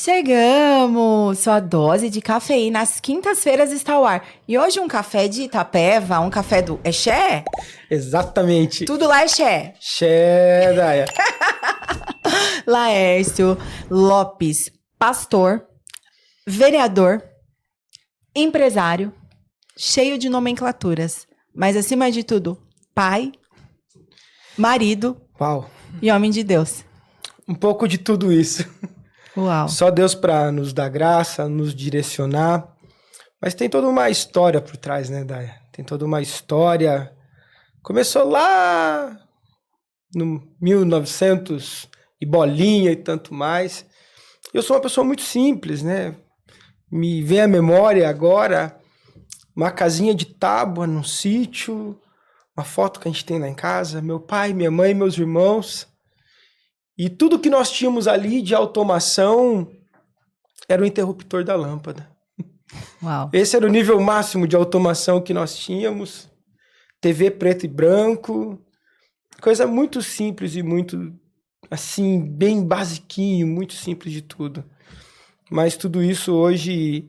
Chegamos! Sua dose de cafeína às quintas-feiras está ao ar. E hoje um café de Itapeva, um café do Exé? Exatamente. Tudo lá é Exé. Xé, Daia. Laércio Lopes, pastor, vereador, empresário, cheio de nomenclaturas, mas acima de tudo, pai, marido Uau. e homem de Deus. Um pouco de tudo isso. Uau! Só Deus para nos dar graça, nos direcionar. Mas tem toda uma história por trás, né, Daia? Tem toda uma história. Começou lá no 1900 e bolinha e tanto mais. Eu sou uma pessoa muito simples, né? Me vem à memória agora uma casinha de tábua num sítio, uma foto que a gente tem lá em casa, meu pai, minha mãe, meus irmãos. E tudo que nós tínhamos ali de automação era o interruptor da lâmpada. Uau! Esse era o nível máximo de automação que nós tínhamos. TV preto e branco. Coisa muito simples e muito, assim, bem basiquinho, muito simples de tudo. Mas tudo isso hoje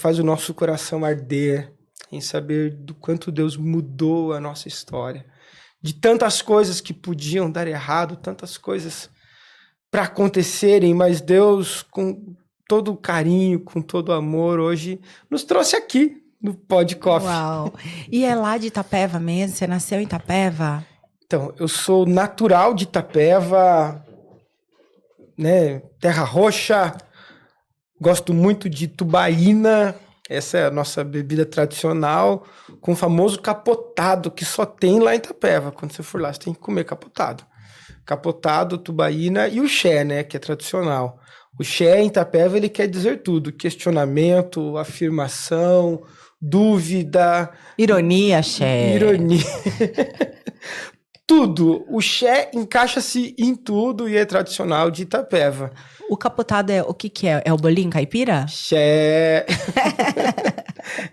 faz o nosso coração arder em saber do quanto Deus mudou a nossa história. De tantas coisas que podiam dar errado, tantas coisas para acontecerem, mas Deus, com todo o carinho, com todo o amor, hoje nos trouxe aqui no Pod Coffee. Uau! E é lá de Itapeva mesmo? Você nasceu em Itapeva? Então, eu sou natural de Itapeva, né? Terra Roxa, gosto muito de tubaína. Essa é a nossa bebida tradicional, com o famoso capotado, que só tem lá em Itapeva. Quando você for lá, você tem que comer capotado. Capotado, tubaína e o xé, né, que é tradicional. O xé em Itapeva, ele quer dizer tudo. Questionamento, afirmação, dúvida. Ironia, Xé. Ironia. Tudo. O xé encaixa-se em tudo e é tradicional de Itapeva. O capotado o que é? É o bolinho caipira? Xé.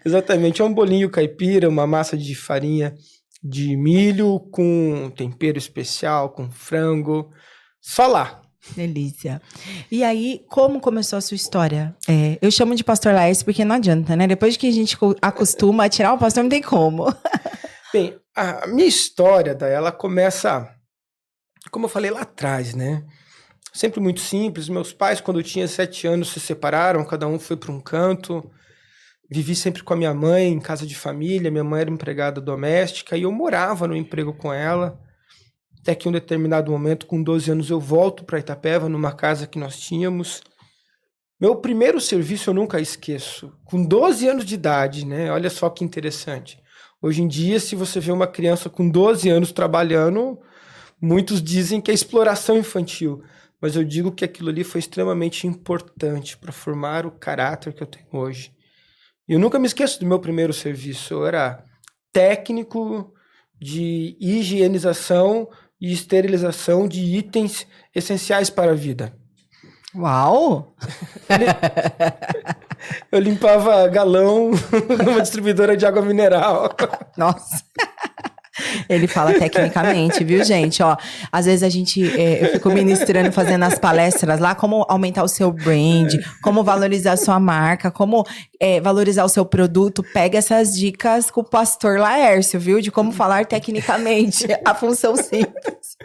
Exatamente, é um bolinho caipira, uma massa de farinha de milho com tempero especial, com frango. Só lá. Delícia. E aí, como começou a sua história? Eu chamo de pastor Laércio porque não adianta, né? Depois que a gente acostuma a tirar o pastor, não tem como. Bem, a minha história, ela começa, como eu falei lá atrás, né? Sempre muito simples. Meus pais, quando eu tinha 7 anos, se separaram, cada um foi para um canto. Vivi sempre com a minha mãe, em casa de família. Minha mãe era empregada doméstica e eu morava no emprego com ela. Até que em um determinado momento, com 12 anos, eu volto para Itapeva, numa casa que nós tínhamos. Meu primeiro serviço eu nunca esqueço. Com 12 anos de idade, né? Olha só que interessante. Hoje em dia, se você vê uma criança com 12 anos trabalhando, muitos dizem que é exploração infantil. Mas eu digo que aquilo ali foi extremamente importante para formar o caráter que eu tenho hoje. Eu nunca me esqueço do meu primeiro serviço. Eu era técnico de higienização e esterilização de itens essenciais para a vida. Uau! Eu limpava galão numa distribuidora de água mineral. Nossa! Ele fala tecnicamente, viu, gente? Ó, às vezes eu fico ministrando, fazendo as palestras lá, como aumentar o seu brand, como valorizar a sua marca, como valorizar o seu produto. Pega essas dicas com o pastor Laércio, viu? De como falar tecnicamente a função simples.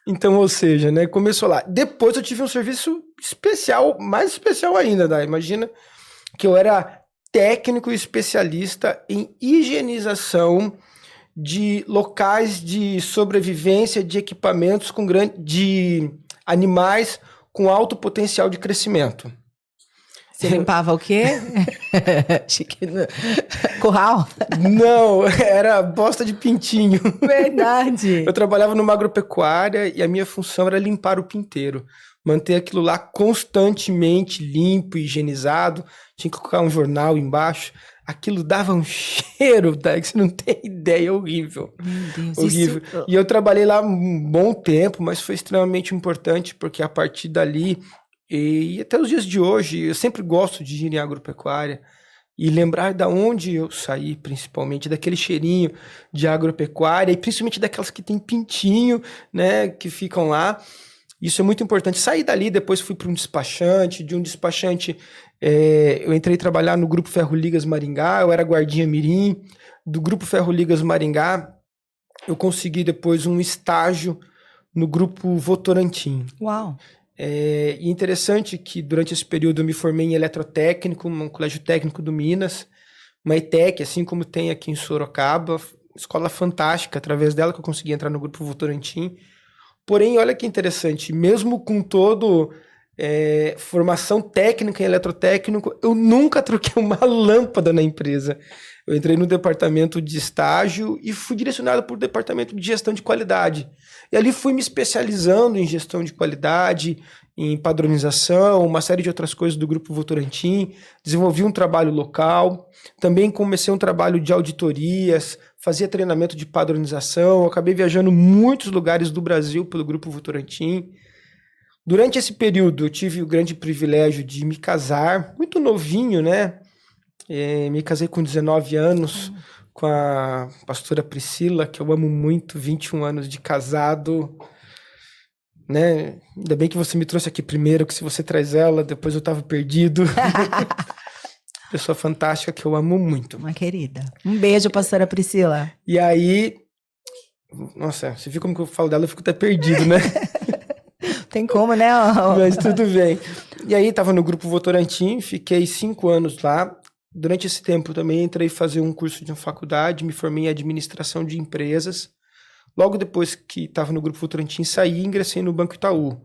Então, ou seja, né, começou lá. Depois eu tive um serviço especial, mais especial ainda, né? Imagina que eu era técnico especialista em higienização de locais de sobrevivência de equipamentos de animais com alto potencial de crescimento. Você limpava o quê? Curral? Não, era bosta de pintinho. Verdade. Eu trabalhava numa agropecuária e a minha função era limpar o pinteiro. Manter aquilo lá constantemente limpo, higienizado. Tinha que colocar um jornal embaixo. Aquilo dava um cheiro, tá? Que você não tem ideia, horrível. Meu Deus, horrível. Isso... E eu trabalhei lá um bom tempo, mas foi extremamente importante, porque a partir dali, e até os dias de hoje, eu sempre gosto de ir em agropecuária e lembrar da onde eu saí, principalmente, daquele cheirinho de agropecuária, e principalmente daquelas que tem pintinho, né, que ficam lá. Isso é muito importante. Saí dali, depois fui para um despachante. De um despachante, eu entrei trabalhar no Grupo Ferro Ligas Maringá. Eu era guardinha mirim. Do Grupo Ferro Ligas Maringá, eu consegui depois um estágio no Grupo Votorantim. Uau! E interessante que durante esse período eu me formei em eletrotécnico, no Colégio Técnico do Minas, uma ETEC, assim como tem aqui em Sorocaba, escola fantástica, através dela que eu consegui entrar no Grupo Votorantim. Porém, olha que interessante, mesmo com todo formação técnica em eletrotécnico, eu nunca troquei uma lâmpada na empresa. Eu entrei no departamento de estágio e fui direcionado para o departamento de gestão de qualidade. E ali fui me especializando em gestão de qualidade, em padronização, uma série de outras coisas do Grupo Votorantim. Desenvolvi um trabalho local. Também comecei um trabalho de auditorias, fazia treinamento de padronização. Acabei viajando muitos lugares do Brasil pelo Grupo Votorantim. Durante esse período, eu tive o grande privilégio de me casar, muito novinho, né? Me casei com 19 anos, com a pastora Priscila, que eu amo muito, 21 anos de casado, né? Ainda bem que você me trouxe aqui primeiro, que se você traz ela, depois eu tava perdido. Pessoa fantástica que eu amo muito. Uma querida. Um beijo, pastora Priscila. E aí, nossa, você viu como que eu falo dela, eu fico até perdido, né? Tem como, né? Mas tudo bem. E aí, tava no Grupo Votorantim, fiquei 5 anos lá. Durante esse tempo também entrei fazer um curso de uma faculdade, me formei em administração de empresas. Logo depois que estava no Grupo Votorantim, saí e ingressei no Banco Itaú.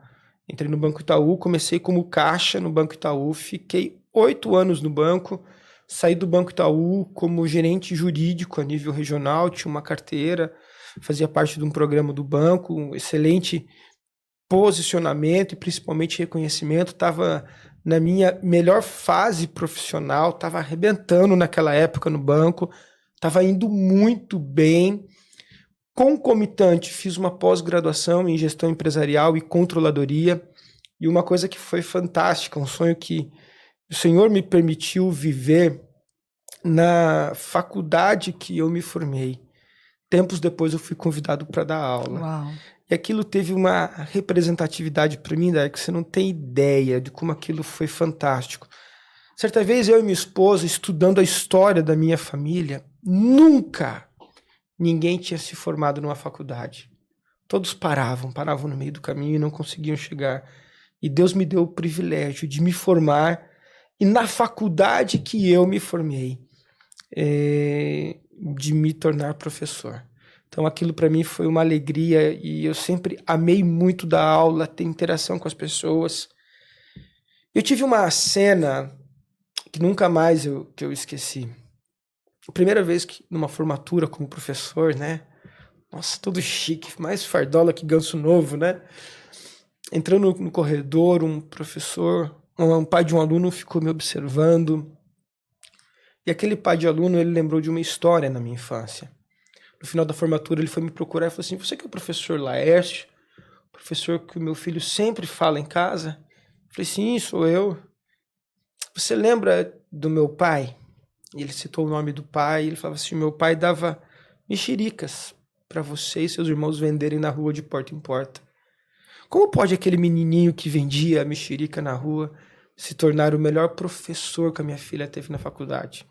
Entrei no Banco Itaú, comecei como caixa no Banco Itaú, fiquei 8 anos no banco, saí do Banco Itaú como gerente jurídico a nível regional, tinha uma carteira, fazia parte de um programa do banco, um excelente posicionamento e principalmente reconhecimento, estava na minha melhor fase profissional, estava arrebentando naquela época no banco, estava indo muito bem. Concomitante, fiz uma pós-graduação em gestão empresarial e controladoria, e uma coisa que foi fantástica, um sonho que o Senhor me permitiu viver na faculdade que eu me formei. Tempos depois eu fui convidado para dar aula. Uau. E aquilo teve uma representatividade para mim, que você não tem ideia de como aquilo foi fantástico. Certa vez eu e minha esposa, estudando a história da minha família, nunca ninguém tinha se formado numa faculdade. Todos paravam no meio do caminho e não conseguiam chegar. E Deus me deu o privilégio de me formar, e na faculdade que eu me formei, de me tornar professor. Então aquilo para mim foi uma alegria e eu sempre amei muito dar aula, ter interação com as pessoas. Eu tive uma cena que nunca mais eu esqueci. A primeira vez que numa formatura como professor, né? Nossa, todo chique, mais fardola que ganso novo, né? Entrando no corredor, um pai de um aluno ficou me observando. E aquele pai de aluno, ele lembrou de uma história na minha infância. No final da formatura, ele foi me procurar e falou assim: você que é o professor Laércio, professor que o meu filho sempre fala em casa? Eu falei: sim, sou eu. Você lembra do meu pai? E ele citou o nome do pai, e ele falava assim: meu pai dava mexericas para você e seus irmãos venderem na rua de porta em porta. Como pode aquele menininho que vendia mexerica na rua se tornar o melhor professor que a minha filha teve na faculdade?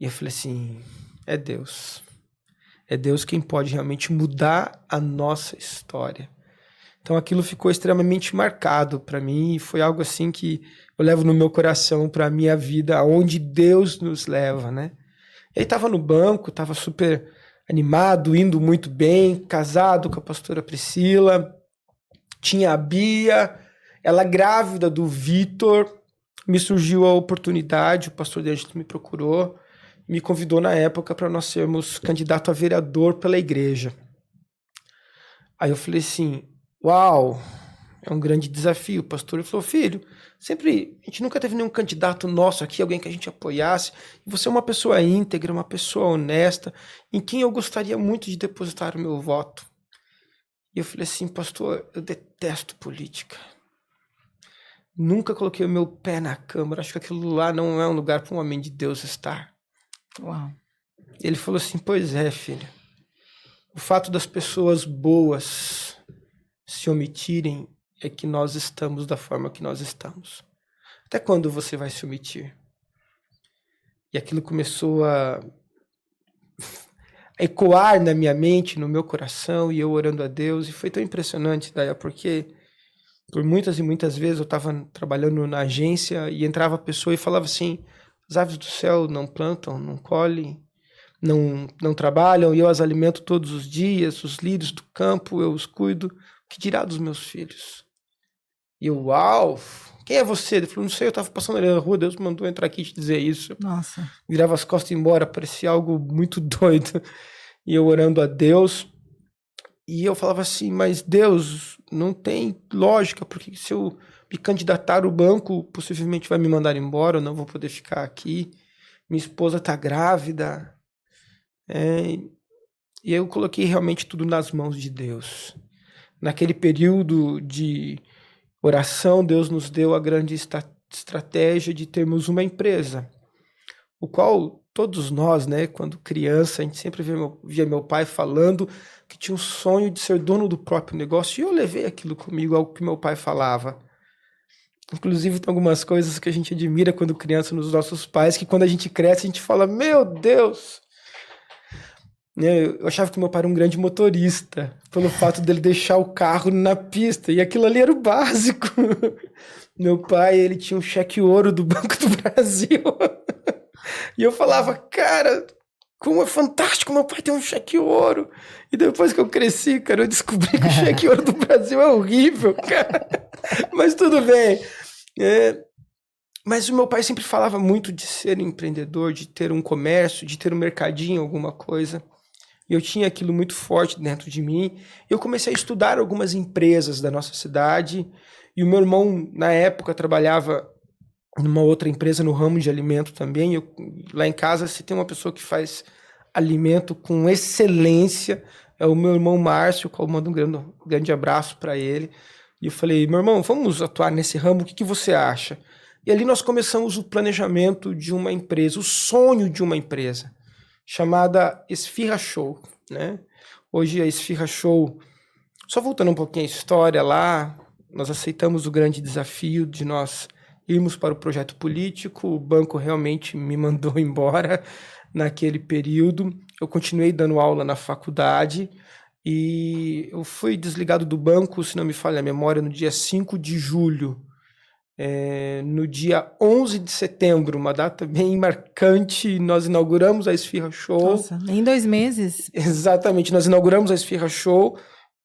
E eu falei assim: é Deus. É Deus quem pode realmente mudar a nossa história. Então aquilo ficou extremamente marcado para mim e foi algo assim que eu levo no meu coração para a minha vida, aonde Deus nos leva, né? Ele estava no banco, estava super animado, indo muito bem, casado com a pastora Priscila, tinha a Bia, ela grávida do Vitor, me surgiu a oportunidade, o pastor D'Angelo me procurou, me convidou na época para nós sermos candidato a vereador pela igreja. Aí eu falei assim: uau, é um grande desafio. O pastor falou: filho, a gente nunca teve nenhum candidato nosso aqui, alguém que a gente apoiasse. Você é uma pessoa íntegra, uma pessoa honesta, em quem eu gostaria muito de depositar o meu voto. E eu falei assim: pastor, eu detesto política. Nunca coloquei o meu pé na Câmara. Acho que aquilo lá não é um lugar para um homem de Deus estar. Uau. Ele falou assim: pois é, filho. O fato das pessoas boas se omitirem é que nós estamos da forma que nós estamos. Até quando você vai se omitir? E aquilo começou a ecoar na minha mente, no meu coração, e eu orando a Deus, e foi tão impressionante, Daia, porque por muitas e muitas vezes eu estava trabalhando na agência e entrava a pessoa e falava assim, as aves do céu não plantam, não colhem, não trabalham, e eu as alimento todos os dias, os lírios do campo, eu os cuido, o que dirá dos meus filhos? E eu, uau, quem é você? Ele falou, não sei, eu estava passando ali na rua, Deus me mandou entrar aqui e te dizer isso. Nossa. Virava as costas e ia embora, parecia algo muito doido. E eu orando a Deus, e eu falava assim, mas Deus, não tem lógica, porque se eu me candidatar, o banco possivelmente vai me mandar embora, eu não vou poder ficar aqui, minha esposa está grávida. E eu coloquei realmente tudo nas mãos de Deus. Naquele período de oração, Deus nos deu a grande estratégia de termos uma empresa, o qual todos nós, né, quando criança, a gente sempre via meu pai falando que tinha um sonho de ser dono do próprio negócio, e eu levei aquilo comigo, algo que meu pai falava. Inclusive, tem algumas coisas que a gente admira quando criança nos nossos pais, que quando a gente cresce, a gente fala, meu Deus! Eu achava que meu pai era um grande motorista, pelo fato dele deixar o carro na pista, e aquilo ali era o básico. Meu pai, ele tinha um cheque ouro do Banco do Brasil. E eu falava, cara, como é fantástico, meu pai tem um cheque ouro. E depois que eu cresci, cara, eu descobri que o cheque ouro do Brasil é horrível, cara. Mas tudo bem. Mas o meu pai sempre falava muito de ser empreendedor, de ter um comércio, de ter um mercadinho, alguma coisa. E eu tinha aquilo muito forte dentro de mim. Eu comecei a estudar algumas empresas da nossa cidade. E o meu irmão, na época, trabalhava numa outra empresa no ramo de alimento também. Lá em casa, se tem uma pessoa que faz alimento com excelência, é o meu irmão Márcio, qual eu mando um grande abraço para ele. E eu falei, meu irmão, vamos atuar nesse ramo, o que você acha? E ali nós começamos o planejamento de uma empresa, o sonho de uma empresa, chamada Esfirra Show, né? Hoje a Esfirra Show, só voltando um pouquinho à história lá, nós aceitamos o grande desafio de nós irmos para o projeto político, o banco realmente me mandou embora naquele período, eu continuei dando aula na faculdade e eu fui desligado do banco, se não me falha a memória, no dia 5 de julho. No dia 11 de setembro, uma data bem marcante, nós inauguramos a Esfirra Show. Nossa, em 2 meses. Exatamente, nós inauguramos a Esfirra Show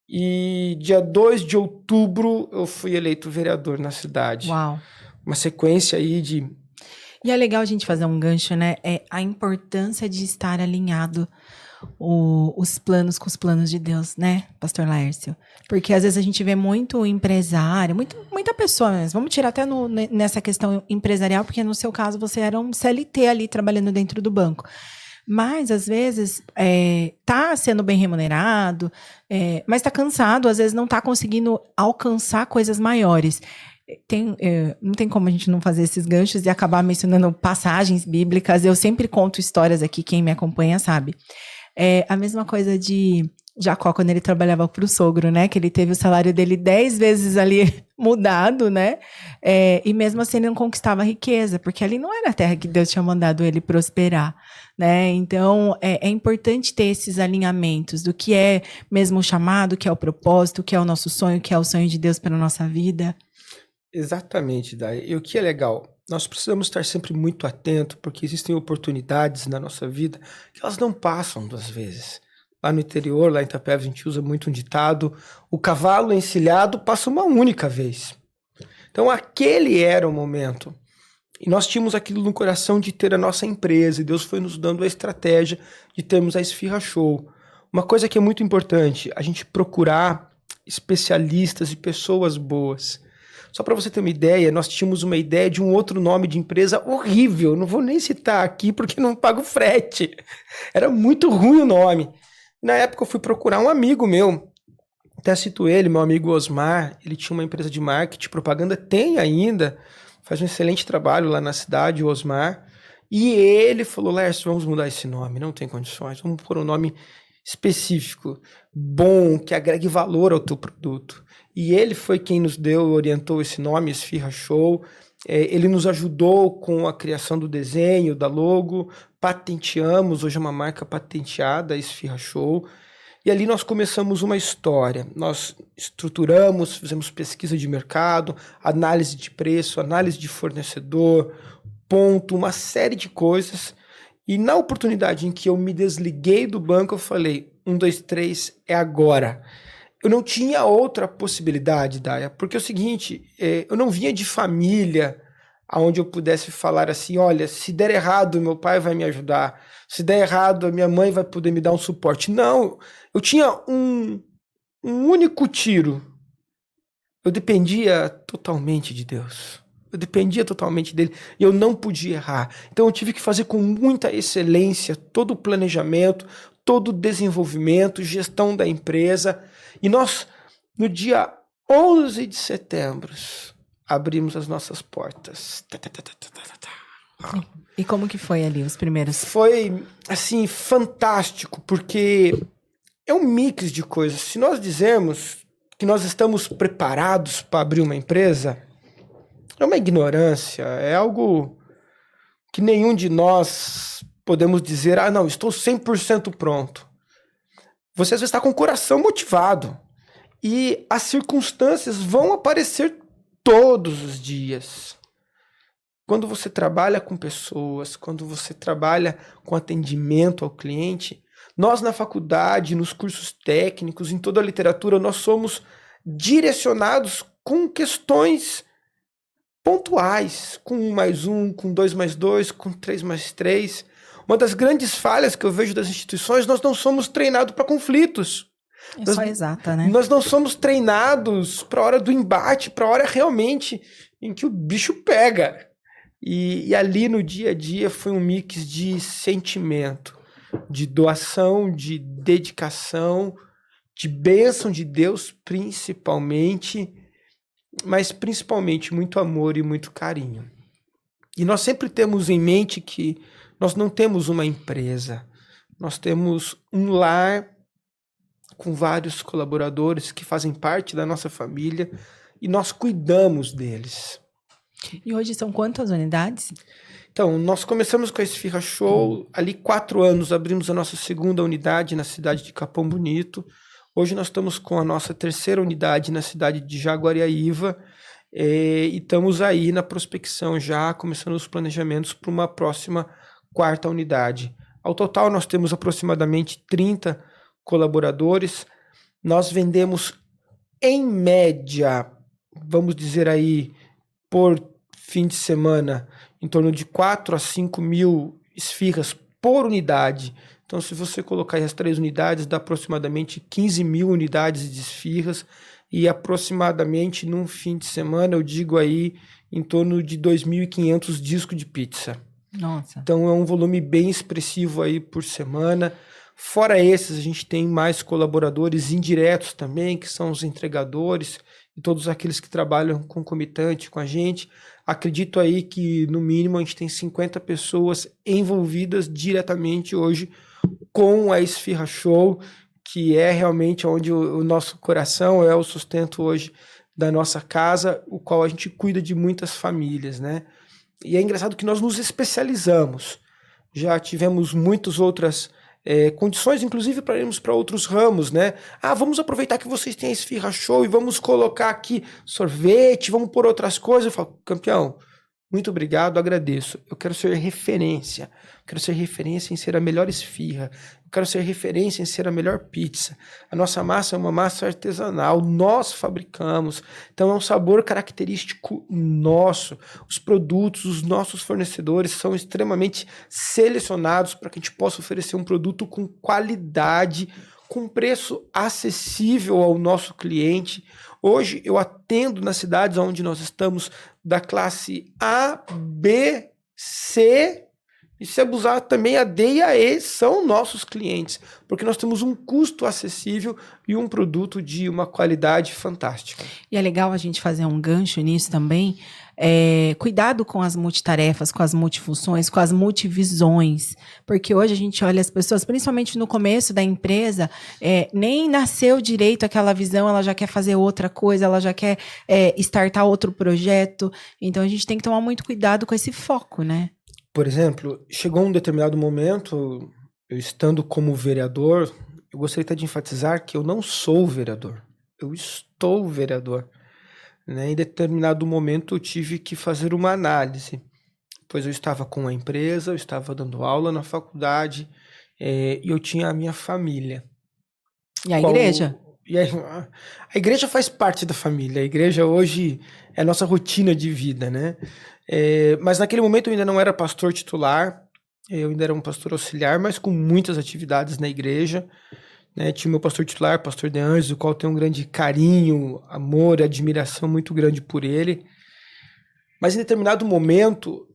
e dia 2 de outubro eu fui eleito vereador na cidade. Uau. Uma sequência aí de... E é legal a gente fazer um gancho, né? É a importância de estar alinhado os planos com os planos de Deus, né, Pastor Laércio? Porque às vezes a gente vê muito empresário, muita pessoa, mas vamos tirar até nessa questão empresarial, porque no seu caso você era um CLT ali trabalhando dentro do banco. Mas às vezes tá sendo bem remunerado, mas tá cansado, às vezes não tá conseguindo alcançar coisas maiores. Não tem como a gente não fazer esses ganchos e acabar mencionando passagens bíblicas. Eu sempre conto histórias aqui, quem me acompanha sabe. A mesma coisa de Jacó, quando ele trabalhava para o sogro, né? Que ele teve o salário dele 10 vezes ali mudado, né? E mesmo assim ele não conquistava riqueza, porque ali não era a terra que Deus tinha mandado ele prosperar, né? Então, é importante ter esses alinhamentos do que é mesmo o chamado, o que é o propósito, o que é o nosso sonho, o que é o sonho de Deus para a nossa vida. Exatamente, Dai. E o que é legal, nós precisamos estar sempre muito atentos, porque existem oportunidades na nossa vida que elas não passam 2 vezes. Lá no interior, lá em Itapeva, a gente usa muito um ditado, o cavalo encilhado passa uma única vez. Então aquele era o momento. E nós tínhamos aquilo no coração de ter a nossa empresa, e Deus foi nos dando a estratégia de termos a Esfirra Show. Uma coisa que é muito importante, a gente procurar especialistas e pessoas boas. Só para você ter uma ideia, nós tínhamos uma ideia de um outro nome de empresa horrível. Não vou nem citar aqui porque não pago frete. Era muito ruim o nome. Na época eu fui procurar um amigo meu. Até cito ele, meu amigo Osmar. Ele tinha uma empresa de marketing, propaganda, tem ainda. Faz um excelente trabalho lá na cidade, o Osmar. E ele falou, Lércio, vamos mudar esse nome. Não tem condições. Vamos pôr um nome específico, bom, que agregue valor ao teu produto. E ele foi quem nos orientou esse nome, Esfirra Show. Ele nos ajudou com a criação do desenho, da logo, patenteamos, hoje é uma marca patenteada, Esfirra Show. E ali nós começamos uma história. Nós estruturamos, fizemos pesquisa de mercado, análise de preço, análise de fornecedor, ponto, uma série de coisas. E na oportunidade em que eu me desliguei do banco, eu falei, 1, 2, 3, é agora. Eu não tinha outra possibilidade, Daia, porque é o seguinte, eu não vinha de família onde eu pudesse falar assim, olha, se der errado, meu pai vai me ajudar, se der errado, a minha mãe vai poder me dar um suporte. Não, eu tinha um único tiro. Eu dependia totalmente de Deus. Eu dependia totalmente dele e eu não podia errar. Então eu tive que fazer com muita excelência todo o planejamento, todo o desenvolvimento, gestão da empresa. E nós, no dia 11 de setembro, abrimos as nossas portas. E como que foi ali, os primeiros? Foi, assim, fantástico, porque é um mix de coisas. Se nós dizermos que nós estamos preparados para abrir uma empresa, é uma ignorância, é algo que nenhum de nós podemos dizer, não, estou 100% pronto. Você às vezes está com o coração motivado e as circunstâncias vão aparecer todos os dias. Quando você trabalha com pessoas, quando você trabalha com atendimento ao cliente, nós na faculdade, nos cursos técnicos, em toda a literatura, nós somos direcionados com questões pontuais, com 1+1, com 2+2, com 3+3. Uma das grandes falhas que eu vejo das instituições, nós não somos treinados para conflitos. Só exata, né? Nós não somos treinados para a hora do embate, para a hora realmente em que o bicho pega. E ali no dia a dia foi um mix de sentimento, de doação, de dedicação, de bênção de Deus principalmente, mas principalmente muito amor e muito carinho. E nós sempre temos em mente que nós não temos uma empresa, nós temos um lar com vários colaboradores que fazem parte da nossa família e nós cuidamos deles. E hoje são quantas unidades? Então, nós começamos com a Esfirra Show, ali 4 anos abrimos a nossa segunda unidade na cidade de Capão Bonito. Hoje nós estamos com a nossa terceira unidade na cidade de Jaguariaíva e estamos aí na prospecção já, começando os planejamentos para uma próxima 4ª unidade. Ao total, nós temos aproximadamente 30 colaboradores. Nós vendemos, em média, vamos dizer aí, por fim de semana, em torno de 4 a 5 mil esfirras por unidade. Então, se você colocar aí as 3 unidades, dá aproximadamente 15 mil unidades de esfirras e aproximadamente num fim de semana, eu digo aí, em torno de 2.500 discos de pizza. Nossa. Então, é um volume bem expressivo aí por semana. Fora esses, a gente tem mais colaboradores indiretos também, que são os entregadores e todos aqueles que trabalham concomitante com a gente. Acredito aí que, no mínimo, a gente tem 50 pessoas envolvidas diretamente hoje com a Esfirra Show, que é realmente onde o nosso coração é o sustento hoje da nossa casa, o qual a gente cuida de muitas famílias, né? E é engraçado que nós nos especializamos. Já tivemos muitas outras condições, inclusive para irmos para outros ramos, né? Vamos aproveitar que vocês têm a Esfirra Show e vamos colocar aqui sorvete, vamos pôr outras coisas. Eu falo, campeão, muito obrigado, agradeço. Eu quero ser referência. Quero ser referência em ser a melhor esfirra. Eu quero ser referência em ser a melhor pizza. A nossa massa é uma massa artesanal. Nós fabricamos. Então é um sabor característico nosso. Os produtos, os nossos fornecedores são extremamente selecionados para que a gente possa oferecer um produto com qualidade, com preço acessível ao nosso cliente. Hoje eu atendo nas cidades onde nós estamos da classe A, B, C E se abusar também, a D e a E são nossos clientes, porque nós temos um custo acessível e um produto de uma qualidade fantástica. E é legal a gente fazer um gancho nisso também. Cuidado com as multitarefas, com as multifunções, com as multivisões. Porque hoje a gente olha as pessoas, principalmente no começo da empresa, nem nasceu direito aquela visão, ela já quer fazer outra coisa, ela já quer startar outro projeto. Então a gente tem que tomar muito cuidado com esse foco, né? Por exemplo, chegou um determinado momento, eu estando como vereador, eu gostaria até de enfatizar que eu não sou vereador, eu estou vereador. Né? Em determinado momento eu tive que fazer uma análise, pois eu estava com a empresa, eu estava dando aula na faculdade e eu tinha a minha família. E a igreja? E a igreja faz parte da família, a igreja hoje é a nossa rotina de vida, né? Mas naquele momento eu ainda não era pastor titular, eu ainda era um pastor auxiliar, mas com muitas atividades na igreja. Né? Tinha o meu pastor titular, pastor De Anjos, o qual tenho um grande carinho, amor e admiração muito grande por ele. Mas em determinado momento,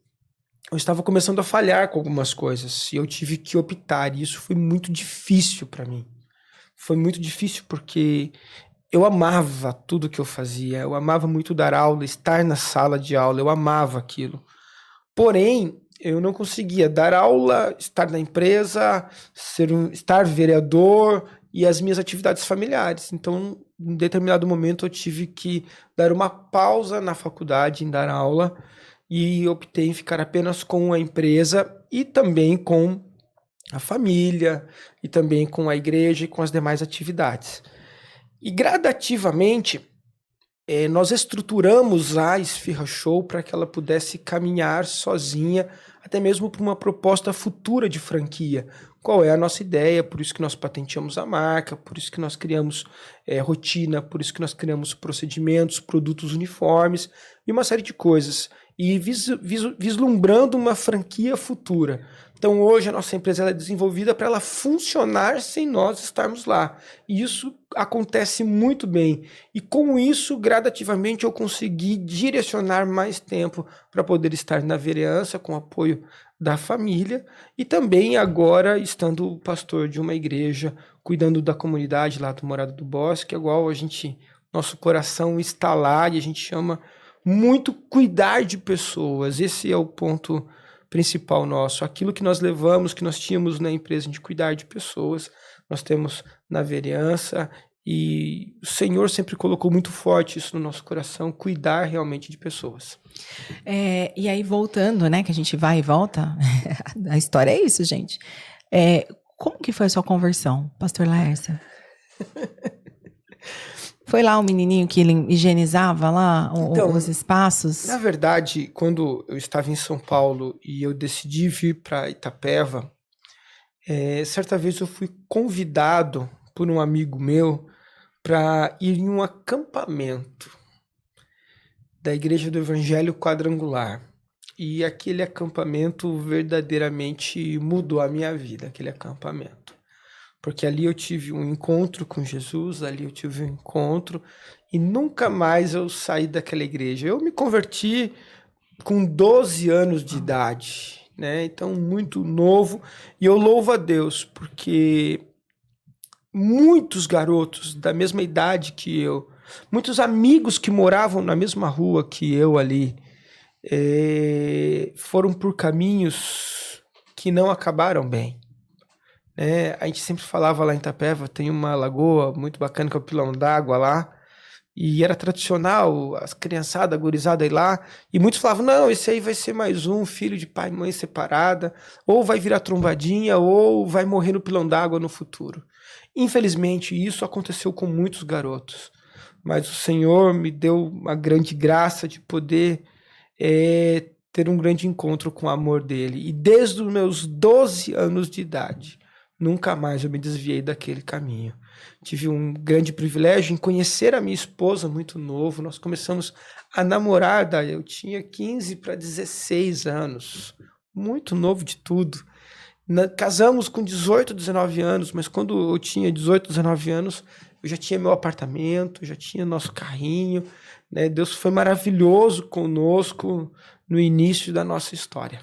eu estava começando a falhar com algumas coisas e eu tive que optar, e isso foi muito difícil para mim. Foi muito difícil porque eu amava tudo que eu fazia, eu amava muito dar aula, estar na sala de aula, eu amava aquilo. Porém, eu não conseguia dar aula, estar na empresa, estar vereador e as minhas atividades familiares. Então, em determinado momento, eu tive que dar uma pausa na faculdade em dar aula e optei em ficar apenas com a empresa e também com a família e também com a igreja e com as demais atividades. E gradativamente, nós estruturamos a Esfirra Show para que ela pudesse caminhar sozinha, até mesmo para uma proposta futura de franquia. Qual é a nossa ideia? Por isso que nós patenteamos a marca, por isso que nós criamos rotina, por isso que nós criamos procedimentos, produtos uniformes e uma série de coisas. E vislumbrando uma franquia futura. Então hoje a nossa empresa ela é desenvolvida para ela funcionar sem nós estarmos lá. E isso acontece muito bem. E com isso, gradativamente, eu consegui direcionar mais tempo para poder estar na vereança com o apoio da família e também agora estando pastor de uma igreja, cuidando da comunidade lá do Morada do Bosque, igual nosso coração está lá e a gente chama muito cuidar de pessoas. Esse é o ponto principal nosso. Aquilo que nós levamos, que nós tínhamos na empresa de cuidar de pessoas, nós temos na vereança e o Senhor sempre colocou muito forte isso no nosso coração, cuidar realmente de pessoas. E aí, voltando, né, que a gente vai e volta, a história é isso, gente. Como que foi a sua conversão, pastor Laércio? Foi lá o menininho que ele higienizava lá os espaços? Na verdade, quando eu estava em São Paulo e eu decidi vir para Itapeva, certa vez eu fui convidado por um amigo meu para ir em um acampamento da Igreja do Evangelho Quadrangular. E aquele acampamento verdadeiramente mudou a minha vida, aquele acampamento. Porque ali eu tive um encontro com Jesus, ali eu tive um encontro e nunca mais eu saí daquela igreja. Eu me converti com 12 anos de idade, né? Então, muito novo. E eu louvo a Deus, porque muitos garotos da mesma idade que eu, muitos amigos que moravam na mesma rua que eu ali, foram por caminhos que não acabaram bem. A gente sempre falava lá em Itapeva, tem uma lagoa muito bacana que é o Pilão d'Água lá, e era tradicional, as criançadas, a gurizada ir lá, e muitos falavam, não, esse aí vai ser mais um filho de pai e mãe separada, ou vai virar trombadinha, ou vai morrer no Pilão d'Água no futuro. Infelizmente, isso aconteceu com muitos garotos, mas o Senhor me deu uma grande graça de poder ter um grande encontro com o amor dele, e desde os meus 12 anos de idade, nunca mais eu me desviei daquele caminho. Tive um grande privilégio em conhecer a minha esposa muito novo. Nós começamos a namorar, eu tinha 15 para 16 anos. Muito novo de tudo. Casamos com 18, 19 anos, mas quando eu tinha 18, 19 anos, eu já tinha meu apartamento, já tinha nosso carrinho. Né? Deus foi maravilhoso conosco no início da nossa história.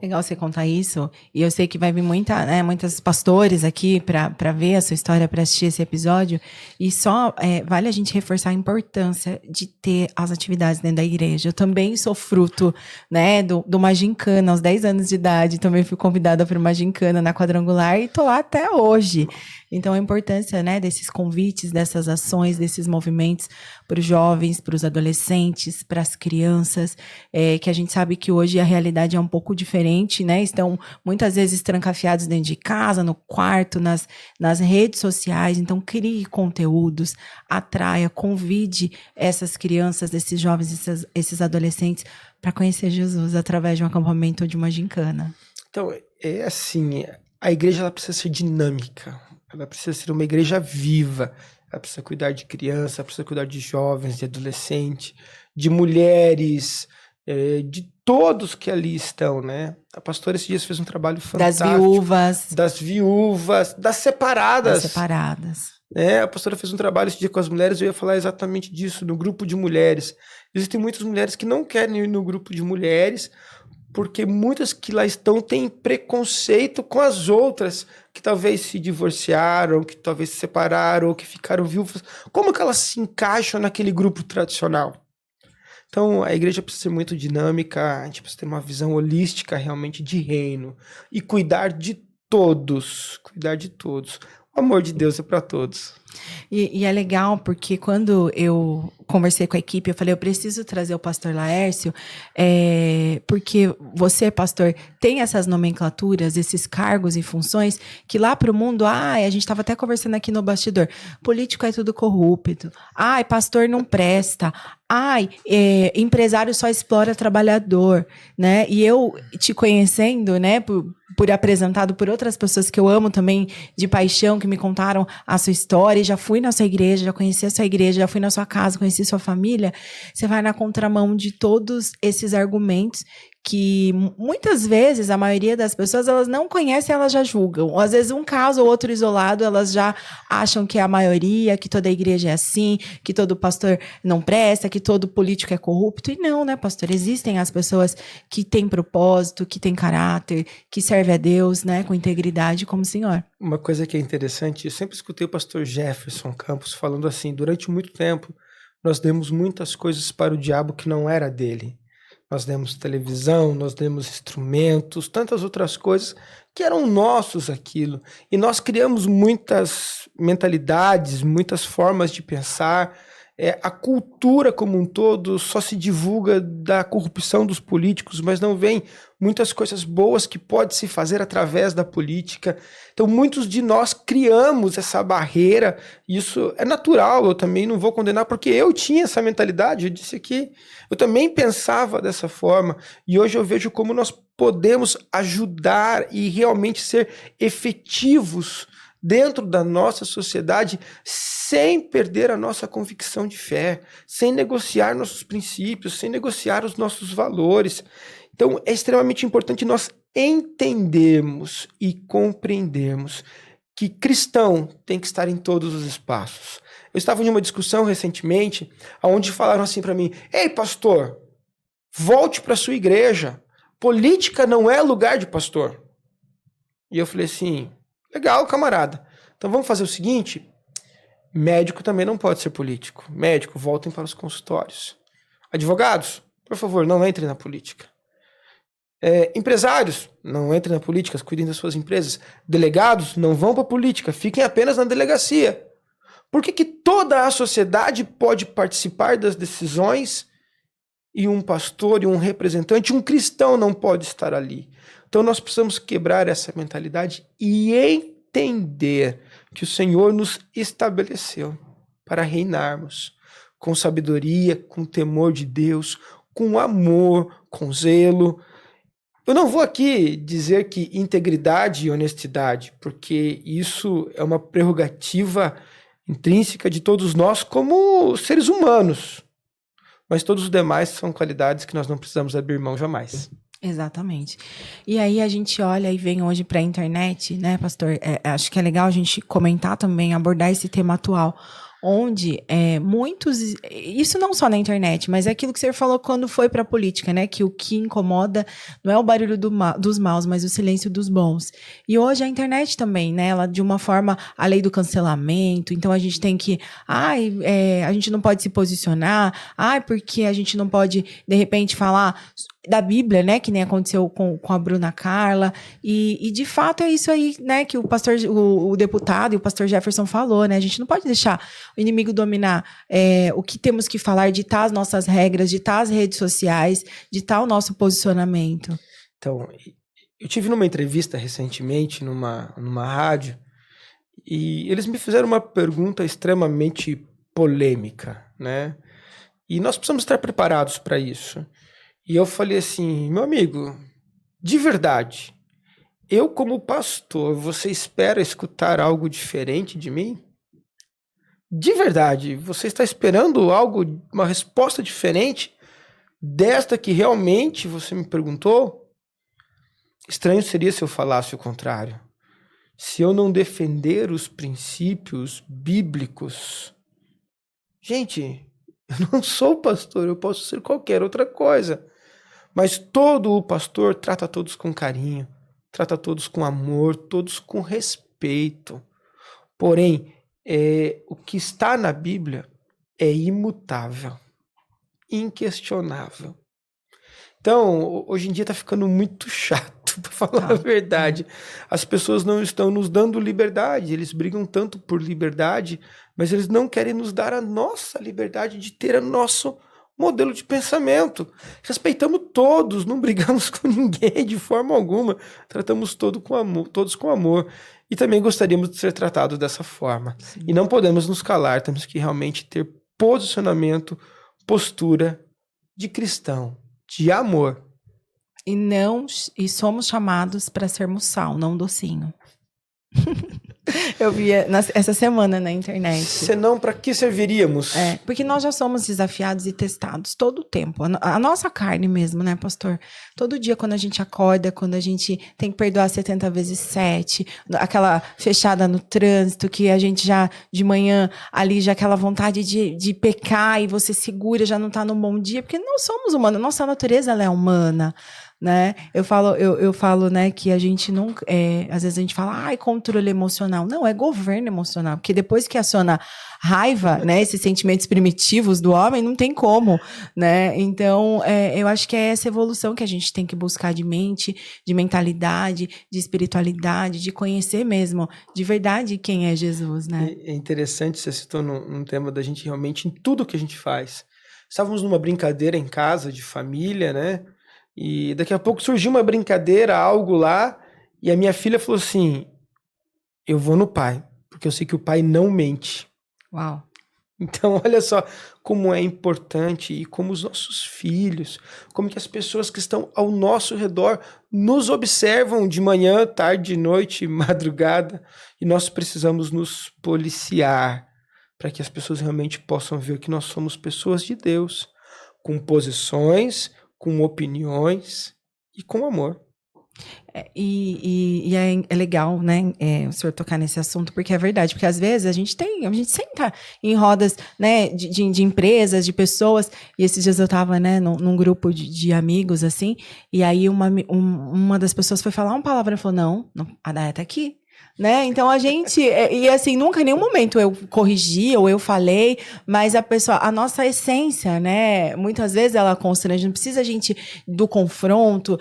Legal você contar isso. E eu sei que vai vir muitas pastores aqui para ver a sua história, para assistir esse episódio. E só vale a gente reforçar a importância de ter as atividades dentro da igreja. Eu também sou fruto, né, do uma gincana. Aos 10 anos de idade, também fui convidada para uma gincana na Quadrangular e tô lá até hoje. Então, a importância, né, desses convites, dessas ações, desses movimentos para os jovens, para os adolescentes, para as crianças, que a gente sabe que hoje a realidade é um pouco diferente, né? Estão muitas vezes trancafiados dentro de casa, no quarto, nas redes sociais. Então, crie conteúdos, atraia, convide essas crianças, esses jovens, esses adolescentes para conhecer Jesus através de um acampamento ou de uma gincana. Então, é assim, a igreja ela precisa ser dinâmica, ela precisa ser uma igreja viva, ela precisa cuidar de criança, ela precisa cuidar de jovens, de adolescentes, de mulheres, de todos que ali estão, né? A pastora esses dias fez um trabalho fantástico. Das viúvas, das separadas. A pastora fez um trabalho esse dia com as mulheres, eu ia falar exatamente disso, no grupo de mulheres. Existem muitas mulheres que não querem ir no grupo de mulheres, porque muitas que lá estão têm preconceito com as outras, que talvez se divorciaram, que talvez se separaram, ou que ficaram viúvas. Como que elas se encaixam naquele grupo tradicional? Então, a igreja precisa ser muito dinâmica, a gente precisa ter uma visão holística realmente de reino, e cuidar de todos. O amor de Deus é para todos. E é legal porque quando eu conversei com a equipe, eu falei, eu preciso trazer o pastor Laércio, porque você, pastor, tem essas nomenclaturas, esses cargos e funções, que lá para o mundo, a gente estava até conversando aqui no bastidor, político é tudo corrupto, pastor não presta, empresário só explora trabalhador, né? E eu te conhecendo, né, por apresentado por outras pessoas que eu amo também, de paixão, que me contaram a sua história, já fui na sua igreja, já conheci a sua igreja, já fui na sua casa, conheci sua família, você vai na contramão de todos esses argumentos que muitas vezes a maioria das pessoas elas não conhecem, elas já julgam. Ou, às vezes um caso ou outro isolado, elas já acham que é a maioria, que toda igreja é assim, que todo pastor não presta, que todo político é corrupto. E não, né, pastor? Existem as pessoas que têm propósito, que têm caráter, que servem a Deus, né, com integridade como o senhor. Uma coisa que é interessante, eu sempre escutei o pastor Jefferson Campos falando assim, durante muito tempo, nós demos muitas coisas para o diabo que não era dele. Nós demos televisão, nós demos instrumentos, tantas outras coisas que eram nossos aquilo. E nós criamos muitas mentalidades, muitas formas de pensar. A cultura como um todo só se divulga da corrupção dos políticos, mas não vem muitas coisas boas que pode se fazer através da política. Então, muitos de nós criamos essa barreira, isso é natural, eu também não vou condenar, porque eu tinha essa mentalidade, eu disse aqui, eu também pensava dessa forma, e hoje eu vejo como nós podemos ajudar e realmente ser efetivos dentro da nossa sociedade, sem perder a nossa convicção de fé, sem negociar nossos princípios, sem negociar os nossos valores. Então, é extremamente importante nós entendermos e compreendermos que cristão tem que estar em todos os espaços. Eu estava em uma discussão recentemente, onde falaram assim para mim, ei, pastor, volte para sua igreja, política não é lugar de pastor. E eu falei assim, legal, camarada. Então vamos fazer o seguinte, médico também não pode ser político. Médico, voltem para os consultórios. Advogados, por favor, não entrem na política. Empresários, não entrem na política, cuidem das suas empresas. Delegados, não vão para a política, fiquem apenas na delegacia. Por que toda a sociedade pode participar das decisões e um pastor e um representante, um cristão não pode estar ali? Então nós precisamos quebrar essa mentalidade e entender que o Senhor nos estabeleceu para reinarmos com sabedoria, com temor de Deus, com amor, com zelo. Eu não vou aqui dizer que integridade e honestidade, porque isso é uma prerrogativa intrínseca de todos nós como seres humanos. Mas todos os demais são qualidades que nós não precisamos abrir mão jamais. Exatamente. E aí a gente olha e vem hoje para a internet, né, pastor? Acho que é legal a gente comentar também, abordar esse tema atual, onde muitos, isso não só na internet, mas é aquilo que você falou quando foi para a política, né? Que o que incomoda não é o barulho dos maus, mas o silêncio dos bons. E hoje a internet também, né? Ela, de uma forma, a lei do cancelamento, então a gente tem que, a gente não pode se posicionar, porque a gente não pode, de repente, falar da Bíblia, né, que nem aconteceu com a Bruna Carla, e de fato é isso aí, né, que o deputado e o pastor Jefferson falou, né, a gente não pode deixar o inimigo dominar o que temos que falar, ditar as nossas regras, ditar as redes sociais, ditar o nosso posicionamento. Então, eu tive numa entrevista recentemente, numa rádio, e eles me fizeram uma pergunta extremamente polêmica, né, e nós precisamos estar preparados para isso. E eu falei assim, meu amigo, de verdade, eu como pastor, você espera escutar algo diferente de mim? De verdade, você está esperando algo, uma resposta diferente desta que realmente você me perguntou? Estranho seria se eu falasse o contrário. Se eu não defender os princípios bíblicos. Gente, eu não sou pastor, eu posso ser qualquer outra coisa. Mas todo o pastor trata todos com carinho, trata todos com amor, todos com respeito. Porém, o que está na Bíblia é imutável, inquestionável. Então, hoje em dia está ficando muito chato, para falar a verdade. As pessoas não estão nos dando liberdade, eles brigam tanto por liberdade, mas eles não querem nos dar a nossa liberdade de ter o nosso modelo de pensamento. Respeitamos todos, não brigamos com ninguém de forma alguma, tratamos todos com amor. E também gostaríamos de ser tratados dessa forma. Sim. E não podemos nos calar, temos que realmente ter posicionamento, postura de cristão, de amor. E somos chamados para sermos sal, não docinho. Eu vi essa semana na internet. Senão, para que serviríamos? Porque nós já somos desafiados e testados todo o tempo. A nossa carne mesmo, né, pastor? Todo dia, quando a gente acorda, quando a gente tem que perdoar 70 vezes 7, aquela fechada no trânsito, que a gente já, de manhã, ali, já aquela vontade de pecar, e você segura, já não tá num bom dia, porque não somos humanos, nossa natureza, ela é humana. Né? Eu falo, né, que a gente nunca, às vezes a gente fala, controle emocional. Não, é governo emocional, porque depois que aciona raiva, né, esses sentimentos primitivos do homem, não tem como, né? Então, eu acho que é essa evolução que a gente tem que buscar de mente, de mentalidade, de espiritualidade, de conhecer mesmo, de verdade, quem é Jesus, né? É interessante, você citou num tema da gente realmente, em tudo que a gente faz. Estávamos numa brincadeira em casa, de família, né? E daqui a pouco surgiu uma brincadeira, algo lá, e a minha filha falou assim, eu vou no pai, porque eu sei que o pai não mente. Uau! Então, olha só como é importante, e como os nossos filhos, como que as pessoas que estão ao nosso redor nos observam de manhã, tarde, noite, madrugada, e nós precisamos nos policiar para que as pessoas realmente possam ver que nós somos pessoas de Deus, com posições, com opiniões e com amor. E é legal, né, o senhor tocar nesse assunto, porque é verdade, porque às vezes a gente senta em rodas, né, de empresas, de pessoas, e esses dias eu tava, né, num grupo de amigos, assim, e aí uma das pessoas foi falar uma palavra e falou, não, a Daya tá aqui. Né? Então a gente, e assim, nunca em nenhum momento eu corrigi ou eu falei, mas a nossa essência, né, muitas vezes ela constrange, não precisa a gente do confronto,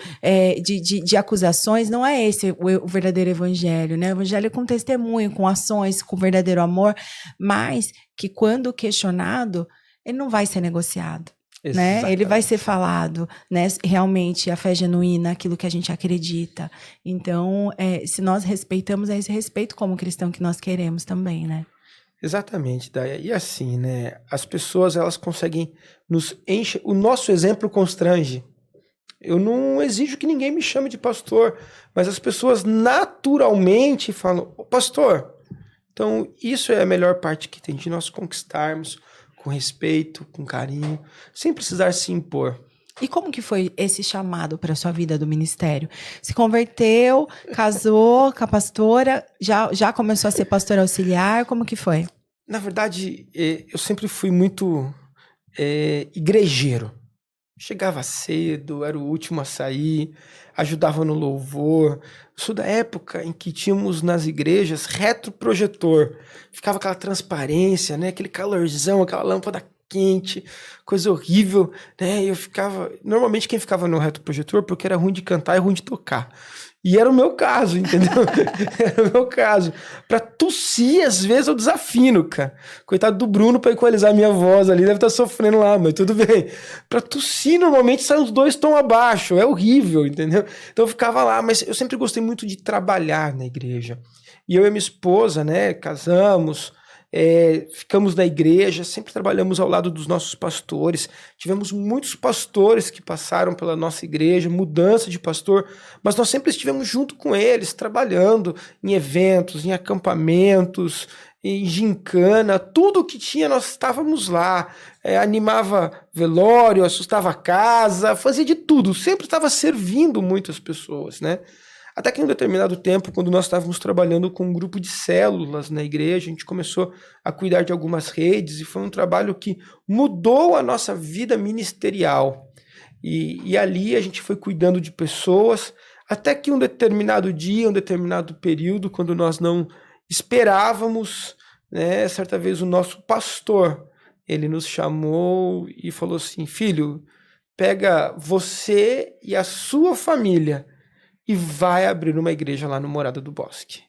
de acusações, não é esse o verdadeiro evangelho, né? O evangelho é com testemunho, com ações, com verdadeiro amor, mas que quando questionado, ele não vai ser negociado. Né? Ele vai ser falado, né? Realmente a fé genuína, aquilo que a gente acredita. Então, se nós respeitamos, é esse respeito como cristão que nós queremos também, né? Exatamente, Daya. E assim, né? As pessoas, elas conseguem nos encher. O nosso exemplo constrange. Eu não exijo que ninguém me chame de pastor, mas as pessoas naturalmente falam, pastor. Então, isso é a melhor parte que tem de nós conquistarmos com respeito, com carinho, sem precisar se impor. E como que foi esse chamado para a sua vida do ministério? Se converteu, casou com a pastora, já começou a ser pastora auxiliar, como que foi? Na verdade, eu sempre fui muito igrejeiro. Chegava cedo, era o último a sair, ajudava no louvor. Eu sou da época em que tínhamos nas igrejas retroprojetor. Ficava aquela transparência, né? Aquele calorzão, aquela lâmpada quente, coisa horrível, né? E eu ficava... Normalmente quem ficava no retroprojetor porque era ruim de cantar e ruim de tocar. E era o meu caso, entendeu? Era o meu caso. Pra tossir, às vezes, eu desafino, cara. Coitado do Bruno pra equalizar a minha voz ali, deve estar sofrendo lá, mas tudo bem. Pra tossir, normalmente, saem os 2 tons abaixo. É horrível, entendeu? Então eu ficava lá, mas eu sempre gostei muito de trabalhar na igreja. E eu e minha esposa, né, casamos, ficamos na igreja, sempre trabalhamos ao lado dos nossos pastores. Tivemos muitos pastores que passaram pela nossa igreja, mudança de pastor, mas nós sempre estivemos junto com eles, trabalhando em eventos, em acampamentos, em gincana, tudo que tinha nós estávamos lá. Animava velório, assustava a casa, fazia de tudo, sempre estava servindo muitas pessoas, né? Até que em um determinado tempo, quando nós estávamos trabalhando com um grupo de células na igreja, a gente começou a cuidar de algumas redes e foi um trabalho que mudou a nossa vida ministerial. E ali a gente foi cuidando de pessoas, até que um determinado dia, um determinado período, quando nós não esperávamos, né, certa vez o nosso pastor, ele nos chamou e falou assim: filho, pega você e a sua família e vai abrir uma igreja lá no Morada do Bosque.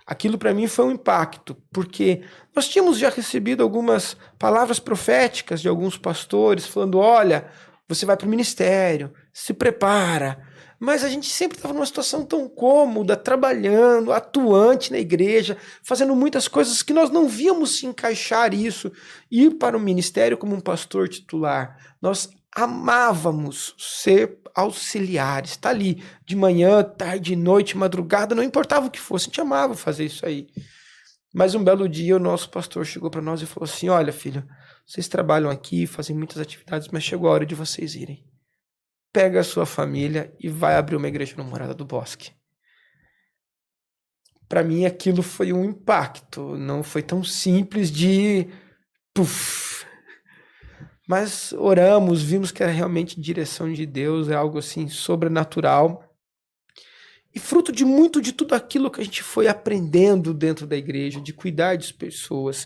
Aquilo para mim foi um impacto, porque nós tínhamos já recebido algumas palavras proféticas de alguns pastores falando: olha, você vai para o ministério, se prepara. Mas a gente sempre estava numa situação tão cômoda, trabalhando, atuante na igreja, fazendo muitas coisas que nós não víamos se encaixar isso, ir para o ministério como um pastor titular. Nós amávamos ser auxiliares, tá ali de manhã, tarde, noite, madrugada, não importava o que fosse, a gente amava fazer isso aí. Mas um belo dia o nosso pastor chegou para nós e falou assim: olha, filho, vocês trabalham aqui, fazem muitas atividades, mas chegou a hora de vocês irem. Pega a sua família e vai abrir uma igreja no Morada do Bosque. Para mim aquilo foi um impacto, não foi tão simples de puf. Mas oramos, vimos que era realmente direção de Deus, é algo assim sobrenatural. E fruto de muito de tudo aquilo que a gente foi aprendendo dentro da igreja, de cuidar das pessoas,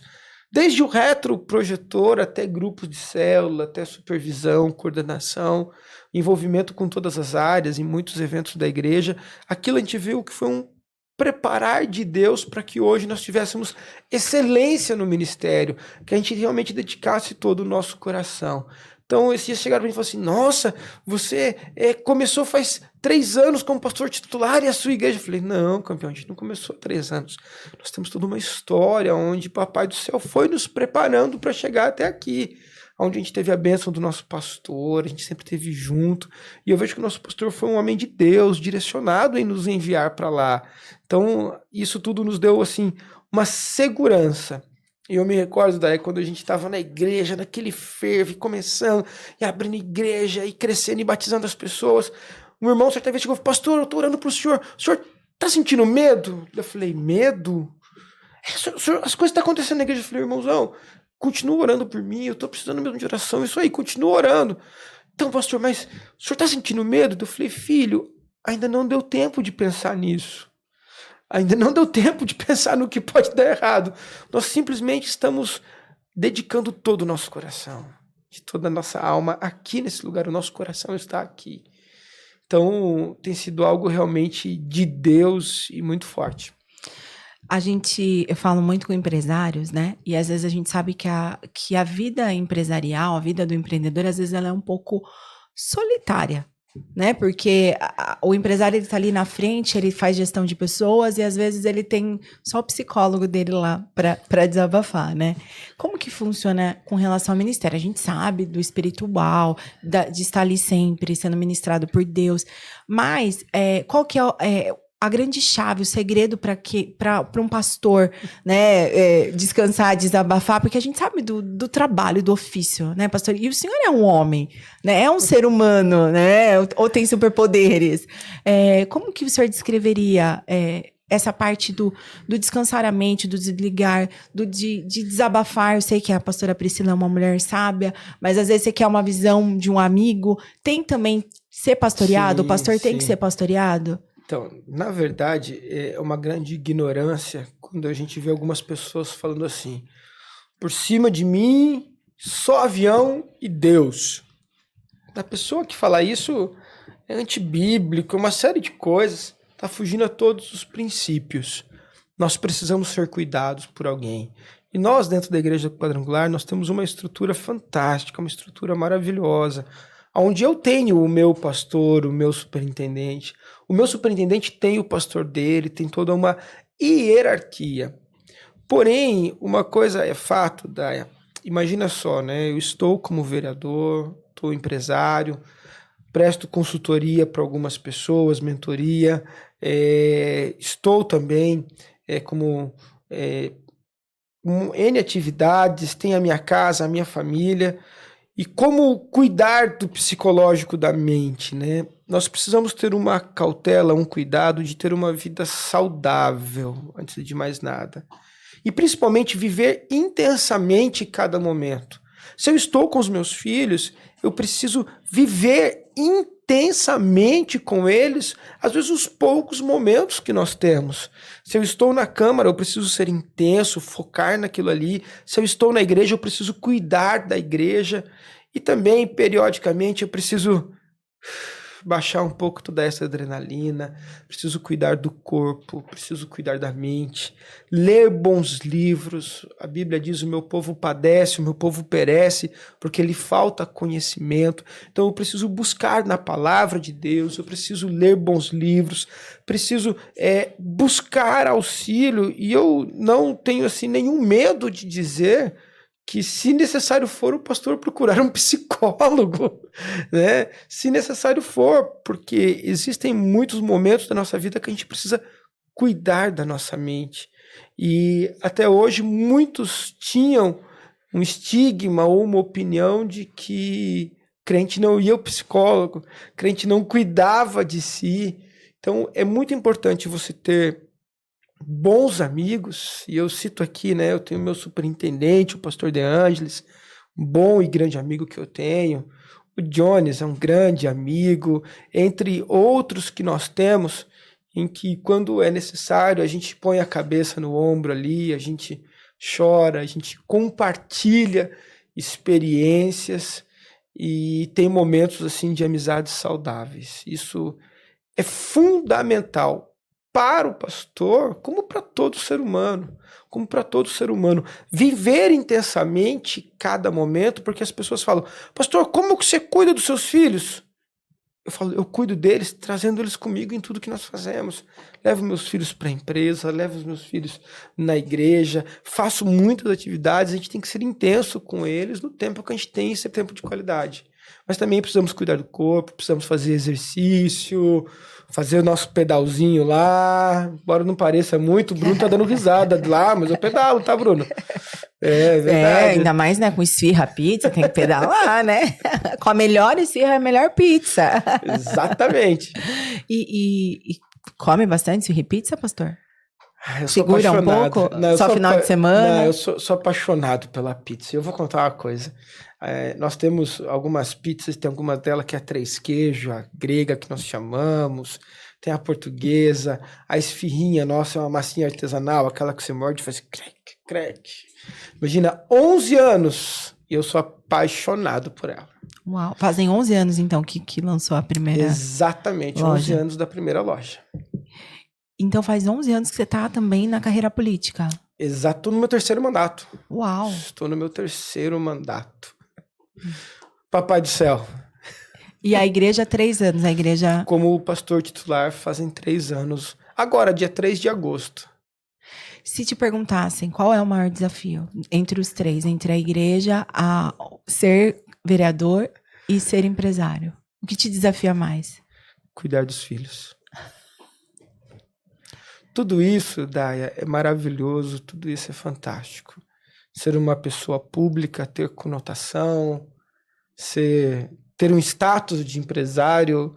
desde o retroprojetor até grupos de célula, até supervisão, coordenação, envolvimento com todas as áreas, em muitos eventos da igreja, aquilo a gente viu que foi um preparar de Deus para que hoje nós tivéssemos excelência no ministério, que a gente realmente dedicasse todo o nosso coração. Então, esses dias chegaram para mim e falaram assim: nossa, você começou faz 3 anos como pastor titular e a sua igreja? Eu falei: não, campeão, a gente não começou há 3 anos. Nós temos toda uma história onde Papai do Céu foi nos preparando para chegar até aqui, onde a gente teve a bênção do nosso pastor, a gente sempre esteve junto, e eu vejo que o nosso pastor foi um homem de Deus, direcionado em nos enviar para lá. Então, isso tudo nos deu, assim, uma segurança. E eu me recordo daí quando a gente estava na igreja, naquele fervo, começando, e abrindo igreja, e crescendo, e batizando as pessoas. Um irmão certa vez chegou e falou: pastor, eu estou orando para o senhor está sentindo medo? Eu falei: medo? Senhor, as coisas estão acontecendo na igreja. Eu falei: irmãozão, continua orando por mim, eu estou precisando mesmo de oração, isso aí, continua orando. Então, pastor, mas o senhor está sentindo medo? Eu falei: filho, ainda não deu tempo de pensar nisso. Ainda não deu tempo de pensar no que pode dar errado. Nós simplesmente estamos dedicando todo o nosso coração, de toda a nossa alma aqui nesse lugar. O nosso coração está aqui. Então, tem sido algo realmente de Deus e muito forte. Eu falo muito com empresários, né? E às vezes a gente sabe que a vida empresarial, a vida do empreendedor, às vezes ela é um pouco solitária, né? Porque o empresário, ele tá ali na frente, ele faz gestão de pessoas e às vezes ele tem só o psicólogo dele lá para desabafar, né? Como que funciona com relação ao ministério? A gente sabe do espiritual, de estar ali sempre sendo ministrado por Deus, mas qual que é a grande chave, o segredo para um pastor, né, descansar, desabafar, porque a gente sabe do trabalho, do ofício, né, pastor? E o senhor é um homem, né? É um ser humano, né? Ou tem superpoderes. Como que o senhor descreveria essa parte do descansar a mente, do desligar, de desabafar. Eu sei que a pastora Priscila é uma mulher sábia, mas às vezes você quer uma visão de um amigo. Tem também ser pastoreado? Sim, O pastor tem que sim. ser pastoreado? Então, na verdade, é uma grande ignorância quando a gente vê algumas pessoas falando assim: por cima de mim, só avião e Deus. A pessoa que fala isso é antibíblico, uma série de coisas, está fugindo a todos os princípios. Nós precisamos ser cuidados por alguém. E nós, dentro da Igreja Quadrangular, nós temos uma estrutura fantástica, uma estrutura maravilhosa, onde eu tenho o meu pastor, o meu superintendente. O meu superintendente tem o pastor dele, tem toda uma hierarquia. Porém, uma coisa é fato, Daia. Imagina só, né? Eu estou como vereador, estou empresário, presto consultoria para algumas pessoas, mentoria, estou também como N atividades, tenho a minha casa, a minha família, e como cuidar do psicológico da mente, né? Nós precisamos ter uma cautela, um cuidado de ter uma vida saudável, antes de mais nada. E principalmente viver intensamente cada momento. Se eu estou com os meus filhos, eu preciso viver intensamente com eles, às vezes os poucos momentos que nós temos. Se eu estou na Câmara, eu preciso ser intenso, focar naquilo ali. Se eu estou na igreja, eu preciso cuidar da igreja. E também, periodicamente, eu preciso baixar um pouco toda essa adrenalina, preciso cuidar do corpo, preciso cuidar da mente, ler bons livros. A Bíblia diz: o meu povo padece, o meu povo perece, porque lhe falta conhecimento. Então eu preciso buscar na palavra de Deus, eu preciso ler bons livros, preciso buscar auxílio, e eu não tenho assim nenhum medo de dizer que, se necessário for, o pastor procurar um psicólogo, né? Se necessário for, porque existem muitos momentos da nossa vida que a gente precisa cuidar da nossa mente. E até hoje muitos tinham um estigma ou uma opinião de que crente não ia ao psicólogo, crente não cuidava de si. Então é muito importante você ter bons amigos, e eu cito aqui, né, eu tenho meu superintendente, o pastor De Ângeles, um bom e grande amigo que eu tenho. O Jones é um grande amigo, entre outros que nós temos, em que quando é necessário a gente põe a cabeça no ombro ali, a gente chora, a gente compartilha experiências e tem momentos assim de amizades saudáveis. Isso é fundamental para o pastor, como para todo ser humano, como para todo ser humano. Viver intensamente cada momento, porque as pessoas falam: pastor, como que você cuida dos seus filhos? Eu falo: eu cuido deles, trazendo eles comigo em tudo que nós fazemos. Levo meus filhos para a empresa, levo os meus filhos na igreja, faço muitas atividades. A gente tem que ser intenso com eles no tempo que a gente tem, esse tempo de qualidade. Mas também precisamos cuidar do corpo, precisamos fazer exercício, fazer o nosso pedalzinho lá. Embora não pareça muito, o Bruno tá dando risada lá, mas eu pedalo, tá, Bruno? É verdade. Ainda mais, né, com esfirra, pizza, tem que pedalar, né? Com a melhor esfirra, a melhor pizza. Exatamente. E come bastante esfirra e pizza, pastor? Eu sou Segura um apaixonado. pouco? Não, Só final de semana? Não, eu sou apaixonado pela pizza. Eu vou contar uma coisa. Nós temos algumas pizzas, tem alguma delas que é 3 queijos, a grega que nós chamamos, tem a portuguesa, a esfirrinha nossa é uma massinha artesanal, aquela que você morde e faz crack, crack. Imagina, 11 anos e eu sou apaixonado por ela. Uau, fazem 11 anos então que lançou a primeira. Exatamente, loja. 11 anos da primeira loja. Então faz 11 anos que você tá também na carreira política. Exato, estou no meu 3º mandato. Uau. Estou no meu 3º mandato. Papai do céu. E a igreja, 3 anos, a igreja... Como pastor titular, fazem 3 anos. Agora, dia 3 de agosto. Se te perguntassem qual é o maior desafio entre os 3, entre a igreja, a ser vereador e ser empresário, o que te desafia mais? Cuidar dos filhos. Tudo isso, Daia, é maravilhoso, tudo isso é fantástico. Ser uma pessoa pública, ter conotação, ter um status de empresário,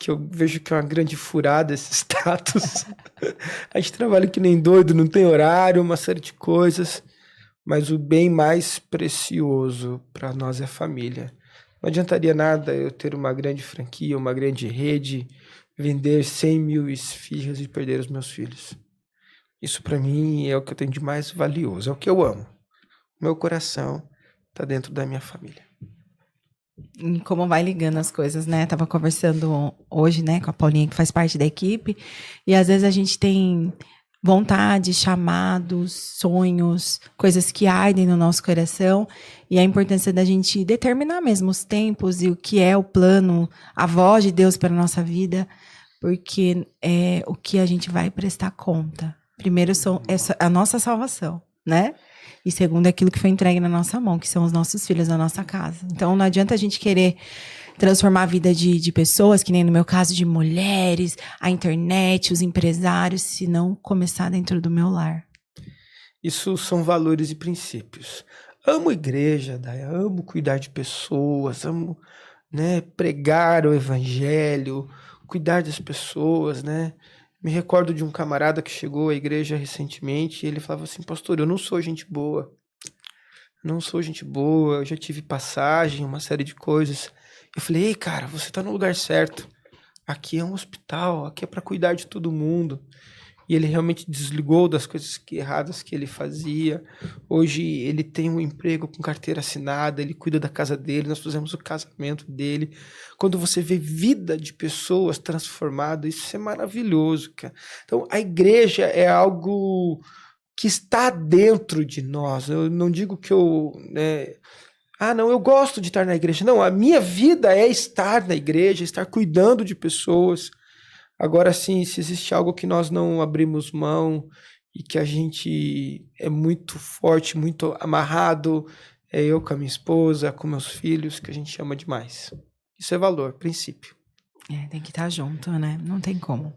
que eu vejo que é uma grande furada esse status. A gente trabalha que nem doido, não tem horário, uma série de coisas, mas o bem mais precioso para nós é a família. Não adiantaria nada eu ter uma grande franquia, uma grande rede, vender 100 mil esfirras e perder os meus filhos. Isso para mim é o que eu tenho de mais valioso, é o que eu amo. Meu coração está dentro da minha família. E como vai ligando as coisas, né? Tava conversando hoje, né, com a Paulinha, que faz parte da equipe, e às vezes a gente tem vontades, chamados, sonhos, coisas que ardem no nosso coração, e a importância da gente determinar mesmo os tempos e o que é o plano, a voz de Deus para a nossa vida, porque é o que a gente vai prestar conta. Primeiro é a nossa salvação, né? E segundo, aquilo que foi entregue na nossa mão, que são os nossos filhos da nossa casa. Então, não adianta a gente querer transformar a vida de pessoas, que nem no meu caso, de mulheres, a internet, os empresários, se não começar dentro do meu lar. Isso são valores e princípios. Amo igreja, Daya, amo cuidar de pessoas, amo, né, pregar o evangelho, cuidar das pessoas, né? Me recordo de um camarada que chegou à igreja recentemente e ele falava assim, pastor, eu não sou gente boa. Não sou gente boa, eu já tive passagem, uma série de coisas. Eu falei, ei, cara, você tá no lugar certo. Aqui é um hospital, aqui é para cuidar de todo mundo. E ele realmente desligou das coisas erradas que ele fazia. Hoje ele tem um emprego com carteira assinada, ele cuida da casa dele, nós fizemos o casamento dele. Quando você vê vida de pessoas transformadas, isso é maravilhoso, cara. Então, a igreja é algo que está dentro de nós. Eu não digo que eu... não, eu gosto de estar na igreja. Não, a minha vida é estar na igreja, estar cuidando de pessoas. Agora sim, se existe algo que nós não abrimos mão e que a gente é muito forte, muito amarrado, é eu com a minha esposa, com meus filhos, que a gente ama demais. Isso é valor, princípio. Tem que estar junto, né? Não tem como.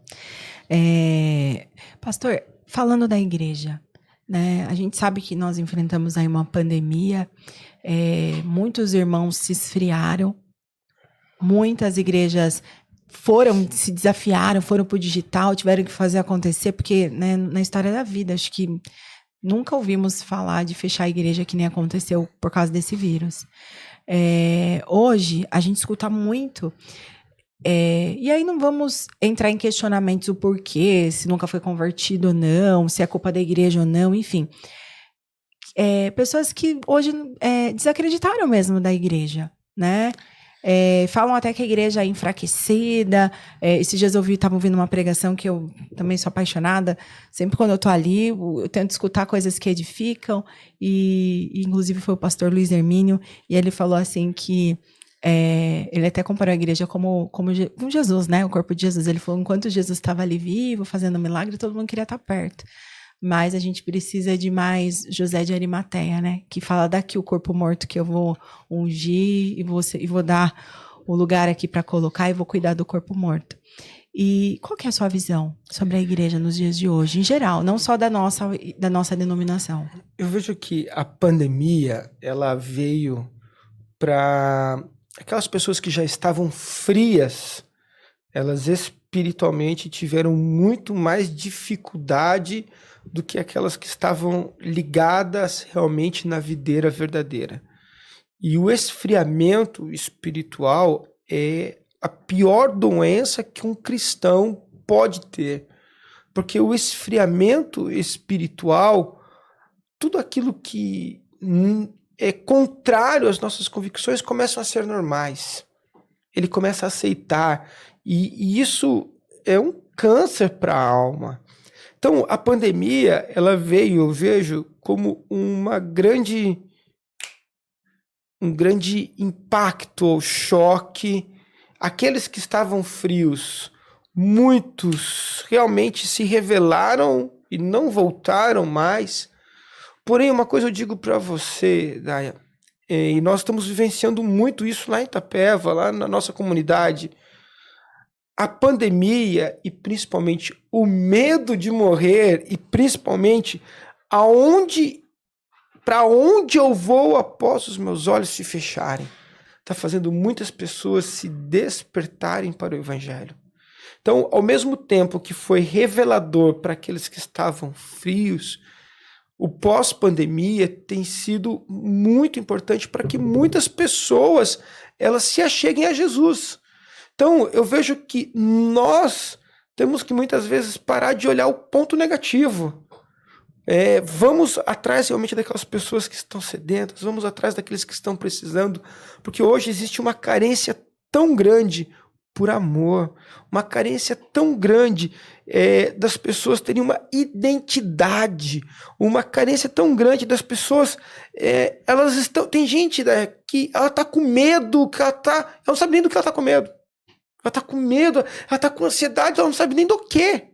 Pastor, falando da igreja, né? A gente sabe que nós enfrentamos aí uma pandemia, muitos irmãos se esfriaram, muitas igrejas se desafiaram, foram pro digital, tiveram que fazer acontecer, porque, né, na história da vida, acho que nunca ouvimos falar de fechar a igreja que nem aconteceu por causa desse vírus. Hoje, a gente escuta muito, e aí não vamos entrar em questionamentos o porquê, se nunca foi convertido ou não, se é culpa da igreja ou não, enfim. Pessoas que hoje desacreditaram mesmo da igreja, né? Falam até que a igreja é enfraquecida. Esses dias eu estava ouvindo uma pregação que eu também sou apaixonada. Sempre quando eu estou ali, eu tento escutar coisas que edificam. E inclusive foi o pastor Luiz Hermínio, e ele falou assim que ele até comparou a igreja como Jesus, né? O corpo de Jesus. Ele falou, enquanto Jesus estava ali vivo, fazendo milagre, todo mundo queria estar perto. Mas a gente precisa de mais José de Arimateia, né? Que fala, daqui o corpo morto que eu vou ungir e vou dar o lugar aqui para colocar e vou cuidar do corpo morto. E qual que é a sua visão sobre a igreja nos dias de hoje, em geral, não só da nossa denominação? Eu vejo que a pandemia, ela veio para aquelas pessoas que já estavam frias, elas espiritualmente tiveram muito mais dificuldade do que aquelas que estavam ligadas realmente na videira verdadeira. E o esfriamento espiritual é a pior doença que um cristão pode ter. Porque o esfriamento espiritual, tudo aquilo que é contrário às nossas convicções começam a ser normais. Ele começa a aceitar. E isso é um câncer para a alma. Então, a pandemia, ela veio, eu vejo, como um grande impacto ou choque. Aqueles que estavam frios, muitos realmente se revelaram e não voltaram mais. Porém, uma coisa eu digo para você, Daya, e nós estamos vivenciando muito isso lá em Itapeva, lá na nossa comunidade. A pandemia e principalmente o medo de morrer e principalmente para onde eu vou após os meus olhos se fecharem. está fazendo muitas pessoas se despertarem para o Evangelho. Então, ao mesmo tempo que foi revelador para aqueles que estavam frios, o pós-pandemia tem sido muito importante para que muitas pessoas elas se acheguem a Jesus. Então, eu vejo que nós temos que muitas vezes parar de olhar o ponto negativo. Vamos atrás realmente daquelas pessoas que estão sedentas, vamos atrás daqueles que estão precisando, porque hoje existe uma carência tão grande por amor, uma carência tão grande das pessoas terem uma identidade, uma carência tão grande das pessoas, elas estão, tem gente que ela está com medo, que ela não sabe nem do que ela está com medo, ela está com medo, ela está com ansiedade, ela não sabe nem do que.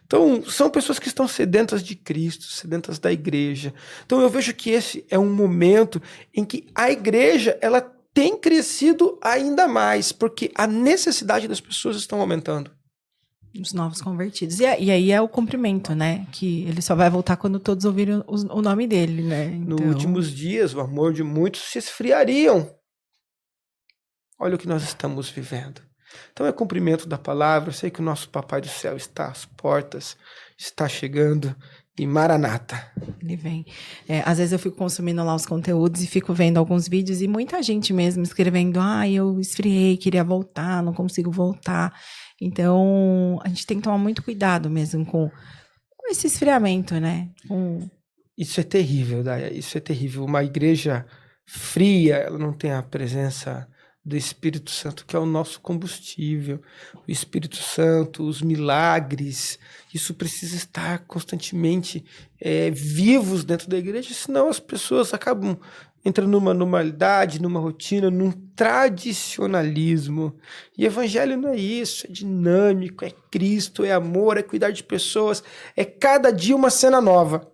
Então, são pessoas que estão sedentas de Cristo, sedentas da igreja. Então, eu vejo que esse é um momento em que a igreja ela tem crescido ainda mais, porque a necessidade das pessoas estão aumentando. Os novos convertidos. E aí é o cumprimento, né? Que ele só vai voltar quando todos ouvirem o nome dele, né? Então... Nos últimos dias, o amor de muitos se esfriariam. Olha o que nós estamos vivendo. Então é cumprimento da palavra. Eu sei que o nosso Papai do Céu está às portas, está chegando, e Maranata. Ele vem. Às vezes eu fico consumindo lá os conteúdos e fico vendo alguns vídeos e muita gente mesmo escrevendo, eu esfriei, queria voltar, não consigo voltar. Então a gente tem que tomar muito cuidado mesmo com esse esfriamento, né? Isso é terrível, Daya, isso é terrível. Uma igreja fria, ela não tem a presença do Espírito Santo, que é o nosso combustível. O Espírito Santo, os milagres, isso precisa estar constantemente vivos dentro da igreja, senão as pessoas acabam entrando numa normalidade, numa rotina, num tradicionalismo. E evangelho não é isso, é dinâmico, é Cristo, é amor, é cuidar de pessoas, é cada dia uma cena nova.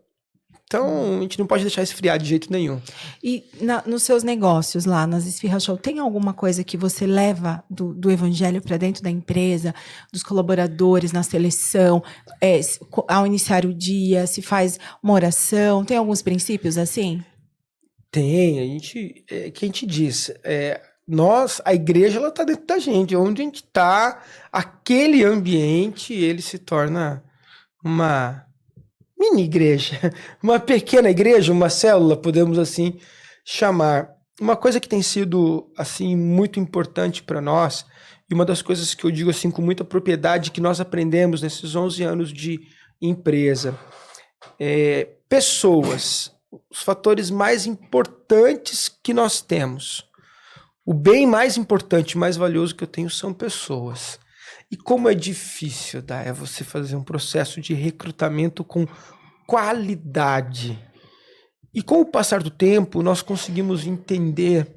Então, a gente não pode deixar esfriar de jeito nenhum. E nos seus negócios lá, nas Esfirra Show, tem alguma coisa que você leva do evangelho para dentro da empresa, dos colaboradores, na seleção, ao iniciar o dia, se faz uma oração? Tem alguns princípios assim? Tem, que a gente diz, a igreja, ela está dentro da gente, onde a gente está, aquele ambiente, ele se torna uma mini igreja, uma pequena igreja, uma célula, podemos assim chamar. Uma coisa que tem sido assim muito importante para nós, e uma das coisas que eu digo assim com muita propriedade que nós aprendemos nesses 11 anos de empresa, pessoas, os fatores mais importantes que nós temos. O bem mais importante, mais valioso que eu tenho são pessoas. E como é difícil, você fazer um processo de recrutamento com qualidade. E com o passar do tempo, nós conseguimos entender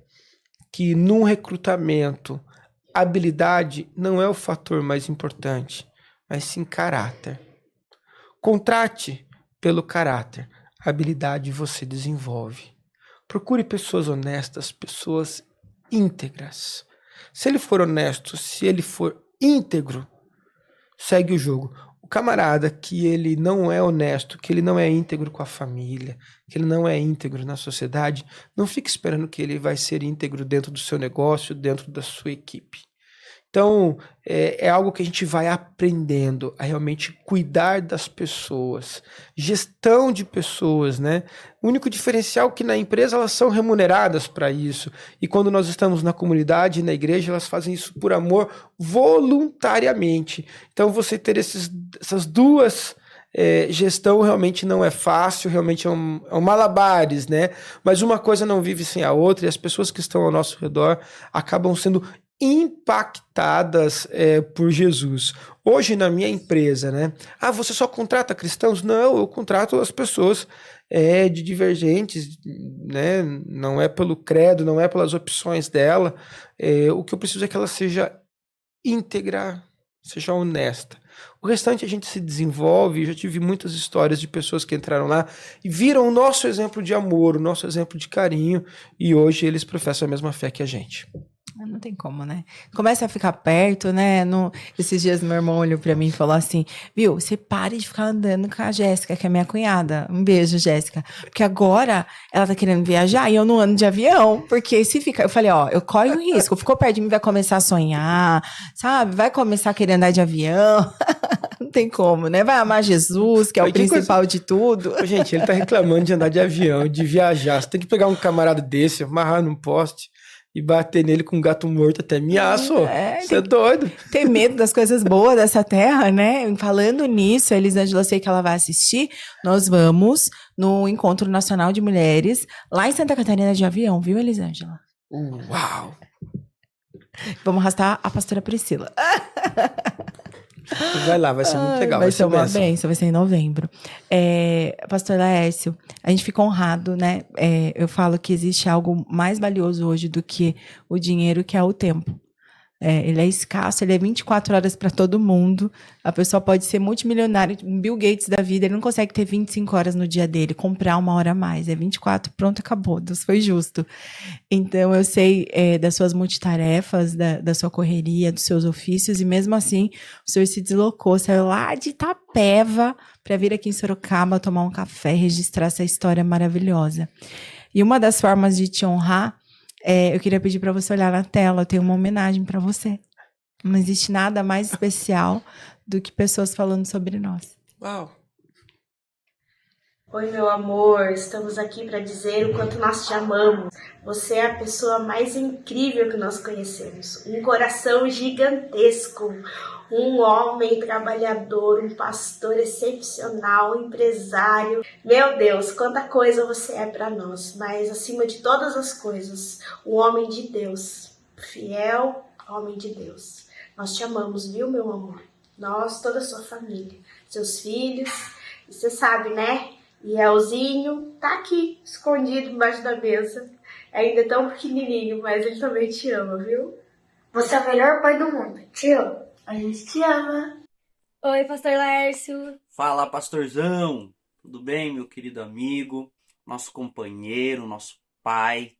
que num recrutamento, habilidade não é o fator mais importante, mas sim caráter. Contrate pelo caráter. A habilidade você desenvolve. Procure pessoas honestas, pessoas íntegras. Se ele for honesto, se ele for íntegro, segue o jogo. O camarada que ele não é honesto, que ele não é íntegro com a família, que ele não é íntegro na sociedade, não fique esperando que ele vai ser íntegro dentro do seu negócio, dentro da sua equipe. Então, é algo que a gente vai aprendendo a realmente cuidar das pessoas, gestão de pessoas, né? O único diferencial é que na empresa elas são remuneradas para isso. E quando nós estamos na comunidade, na igreja, elas fazem isso por amor voluntariamente. Então, você ter essas duas gestão realmente não é fácil, realmente é um malabares, né? Mas uma coisa não vive sem a outra e as pessoas que estão ao nosso redor acabam sendo impactadas por Jesus. Hoje na minha empresa, né? Você só contrata cristãos? Não, eu contrato as pessoas de divergentes, né? Não é pelo credo, não é pelas opções dela. O que eu preciso é que ela seja íntegra, seja honesta. O restante a gente se desenvolve. Eu já tive muitas histórias de pessoas que entraram lá e viram o nosso exemplo de amor, o nosso exemplo de carinho, e hoje eles professam a mesma fé que a gente. Não tem como, né? Começa a ficar perto, né? Esses dias meu irmão olhou pra mim e falou assim, viu, você pare de ficar andando com a Jéssica, que é minha cunhada. Um beijo, Jéssica. Porque agora ela tá querendo viajar e eu não ando de avião. Porque se ficar... Eu falei, ó, eu corro o risco. Ficou perto de mim, vai começar a sonhar, sabe? Vai começar a querer andar de avião. Não tem como, né? Vai amar Jesus, que é o principal de tudo. Ô, gente, ele tá reclamando de andar de avião, de viajar. Você tem que pegar um camarada desse, amarrar num poste e bater nele com um gato morto até miaço. Você é doido. Tem medo das coisas boas dessa terra, né? Falando nisso, a Elisângela, eu sei que ela vai assistir. Nós vamos no Encontro Nacional de Mulheres, lá em Santa Catarina, de avião, viu, Elisângela? Uau! Vamos arrastar a pastora Priscila. Vai lá, vai ser muito legal. Vai ser uma bênção, vai ser em novembro. Pastor Laércio, a gente fica honrado, né? Eu falo que existe algo mais valioso hoje do que o dinheiro, que é o tempo. Ele é escasso, ele é 24 horas para todo mundo. A pessoa pode ser multimilionária, Bill Gates da vida, ele não consegue ter 25 horas no dia dele, comprar 1 hora a mais. 24, pronto, acabou. Deus foi justo. Então, eu sei das suas multitarefas, da sua correria, dos seus ofícios, e mesmo assim, o senhor se deslocou, saiu lá de Itapeva para vir aqui em Sorocaba tomar um café, registrar essa história maravilhosa. E uma das formas de te honrar, eu queria pedir para você olhar na tela, eu tenho uma homenagem para você. Não existe nada mais especial do que pessoas falando sobre nós. Uau! Oi, meu amor, estamos aqui para dizer o quanto nós te amamos. Você é a pessoa mais incrível que nós conhecemos. Um coração gigantesco, um homem trabalhador, um pastor excepcional, um empresário. Meu Deus, quanta coisa você é para nós, mas acima de todas as coisas, um homem de Deus, fiel homem de Deus. Nós te amamos, viu, meu amor? Nós, toda a sua família, seus filhos, e você sabe, né? E Elzinho tá aqui, escondido embaixo da mesa. Ainda é tão pequenininho, mas ele também te ama, viu? Você é o melhor pai do mundo. Te amo. A gente te ama. Oi, pastor Laércio. Fala, pastorzão. Tudo bem, meu querido amigo, nosso companheiro, nosso pai.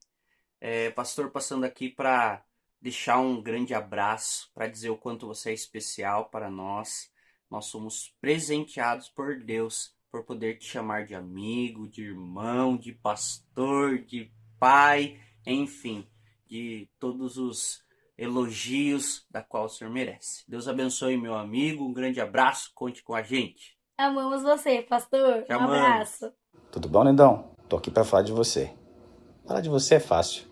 Pastor, passando aqui para deixar um grande abraço, para dizer o quanto você é especial para nós. Nós somos presenteados por Deus por poder te chamar de amigo, de irmão, de pastor, de pai, enfim, de todos os elogios da qual o Senhor merece. Deus abençoe, meu amigo, um grande abraço, conte com a gente. Amamos você, pastor. Te Um amamos. abraço. Tudo bom, lindão? Tô aqui pra falar de você. Falar de você é fácil.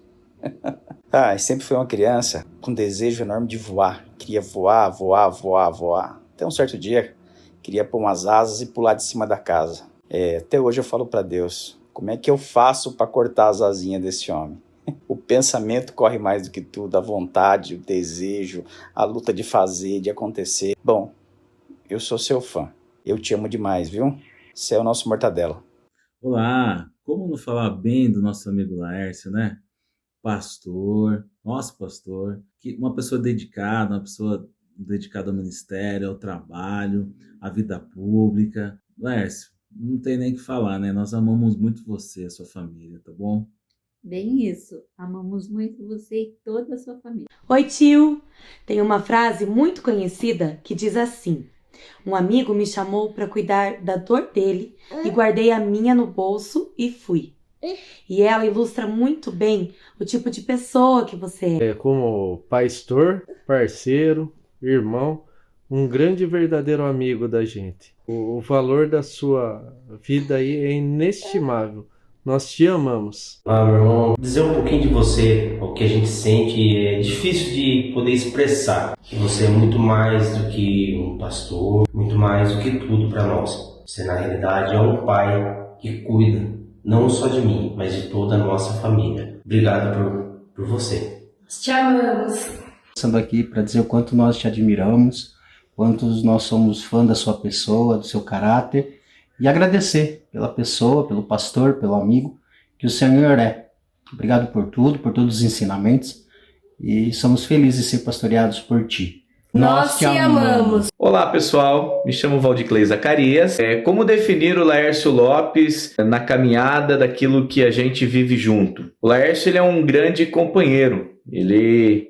Sempre fui uma criança com desejo enorme de voar. Queria voar. Até um certo dia, queria pôr umas asas e pular de cima da casa. Até hoje eu falo pra Deus, como é que eu faço pra cortar as asinhas desse homem? O pensamento corre mais do que tudo, a vontade, o desejo, a luta de fazer, de acontecer. Bom, eu sou seu fã. Eu te amo demais, viu? Você é o nosso mortadela. Olá, como não falar bem do nosso amigo Laércio, né? Pastor, nosso pastor, uma pessoa dedicada ao ministério, ao trabalho, à vida pública. Laércio, não tem nem o que falar, né? Nós amamos muito você, a sua família, tá bom? Bem isso, amamos muito você e toda a sua família. Oi, tio! Tem uma frase muito conhecida que diz assim: um amigo me chamou para cuidar da dor dele e guardei a minha no bolso e fui. E ela ilustra muito bem o tipo de pessoa que você é. Como pastor, parceiro, irmão, um grande e verdadeiro amigo da gente. O valor da sua vida aí é inestimável. Nós te amamos. Meu irmão, dizer um pouquinho de você, o que a gente sente, é difícil de poder expressar. Que você é muito mais do que um pastor, muito mais do que tudo para nós. Você, na realidade, é um pai que cuida, não só de mim, mas de toda a nossa família. Obrigado por você. Nós te amamos. Passando aqui para dizer o quanto nós te admiramos, quantos nós somos fã da sua pessoa, do seu caráter, e agradecer pela pessoa, pelo pastor, pelo amigo que o Senhor é. Obrigado por tudo, por todos os ensinamentos, e somos felizes de ser pastoreados por ti. Nós te amamos. Olá, pessoal. Me chamo Valdiclei Zacarias. Como definir o Laércio Lopes na caminhada daquilo que a gente vive junto? O Laércio, ele é um grande companheiro. Ele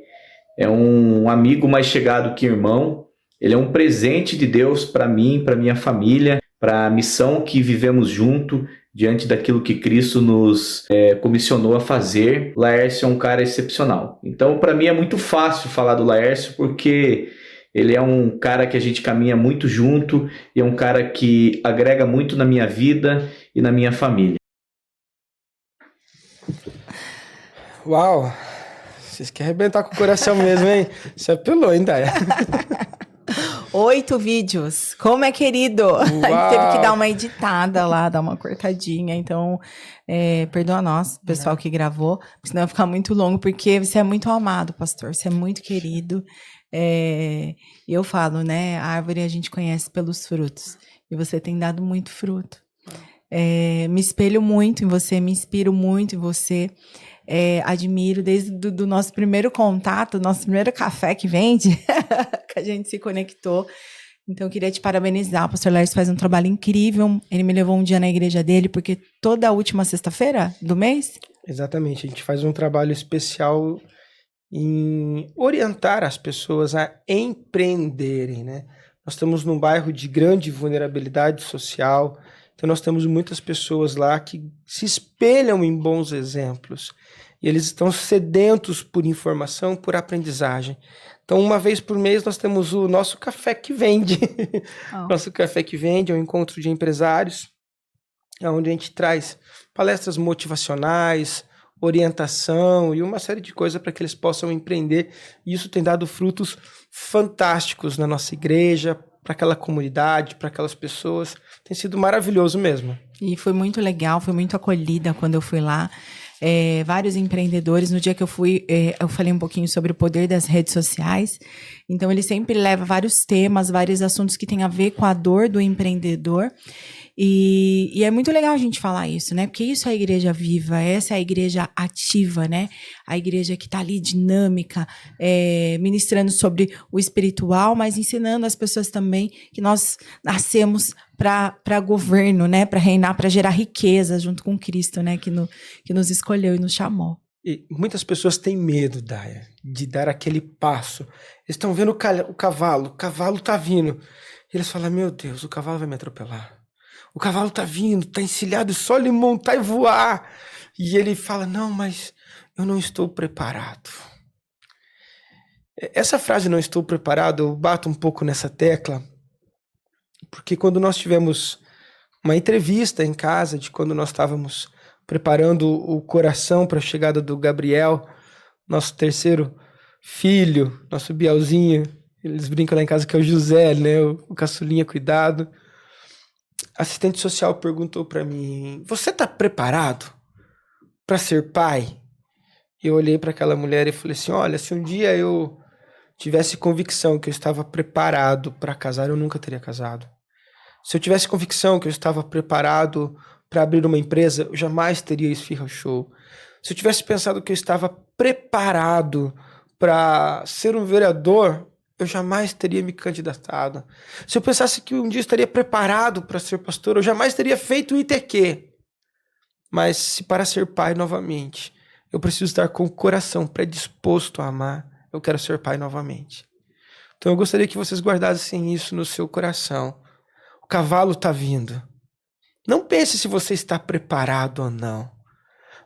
é um amigo mais chegado que irmão. Ele é um presente de Deus para mim, para minha família, para a missão que vivemos junto, diante daquilo que Cristo nos comissionou a fazer. Laércio é um cara excepcional. Então, para mim é muito fácil falar do Laércio, porque ele é um cara que a gente caminha muito junto e é um cara que agrega muito na minha vida e na minha família. Uau! Vocês querem arrebentar com o coração mesmo, hein? Você apelou, hein, Daya? 8 vídeos. Como é querido. Aí teve que dar uma editada lá, dar uma cortadinha. Então, perdoa nós, pessoal que gravou, senão vai ficar muito longo, porque você é muito amado, pastor. Você é muito querido. E eu falo, né? A árvore a gente conhece pelos frutos. E você tem dado muito fruto. Me espelho muito em você, me inspiro muito em você. Admiro desde do nosso primeiro contato, nosso primeiro café que vende, que a gente se conectou. Então, eu queria te parabenizar. O pastor Laércio faz um trabalho incrível. Ele me levou um dia na igreja dele, porque toda última sexta-feira do mês... Exatamente, a gente faz um trabalho especial em orientar as pessoas a empreenderem, né? Nós estamos num bairro de grande vulnerabilidade social, então nós temos muitas pessoas lá que se espelham em bons exemplos. E eles estão sedentos por informação, por aprendizagem. Então, uma vez por mês, nós temos o nosso Café que Vende. Nosso Café que Vende é um encontro de empresários, onde a gente traz palestras motivacionais, orientação e uma série de coisas para que eles possam empreender. E isso tem dado frutos fantásticos na nossa igreja, para aquela comunidade, para aquelas pessoas. Tem sido maravilhoso mesmo. E foi muito legal, foi muito acolhida quando eu fui lá. Vários empreendedores, no dia que eu fui, eu falei um pouquinho sobre o poder das redes sociais. Então, ele sempre leva vários temas, vários assuntos que têm a ver com a dor do empreendedor. E é muito legal a gente falar isso, né? Porque isso é a igreja viva, essa é a igreja ativa, né? A igreja que tá ali dinâmica, ministrando sobre o espiritual, mas ensinando as pessoas também que nós nascemos para governo, né? Para reinar, para gerar riqueza junto com Cristo, né? Que nos escolheu e nos chamou. E muitas pessoas têm medo, Daya, de dar aquele passo. Eles estão vendo o cavalo tá vindo. E eles falam, meu Deus, o cavalo vai me atropelar. O cavalo tá vindo, tá encilhado, é só ele montar e voar. E ele fala, não, mas eu não estou preparado. Essa frase, não estou preparado, eu bato um pouco nessa tecla, porque quando nós tivemos uma entrevista em casa, de quando nós estávamos preparando o coração para a chegada do Gabriel, nosso terceiro filho, nosso Bielzinho, eles brincam lá em casa que é o José, né, o caçulinha cuidado. A assistente social perguntou para mim, você tá preparado para ser pai? Eu olhei para aquela mulher e falei assim, olha, se um dia eu tivesse convicção que eu estava preparado para casar, eu nunca teria casado. Se eu tivesse convicção que eu estava preparado para abrir uma empresa, eu jamais teria Esfirra Show. Se eu tivesse pensado que eu estava preparado para ser um vereador, eu jamais teria me candidatado. Se eu pensasse que um dia estaria preparado para ser pastor, eu jamais teria feito o ITQ. Mas se para ser pai novamente, eu preciso estar com o coração predisposto a amar, eu quero ser pai novamente. Então eu gostaria que vocês guardassem isso no seu coração. O cavalo está vindo. Não pense se você está preparado ou não,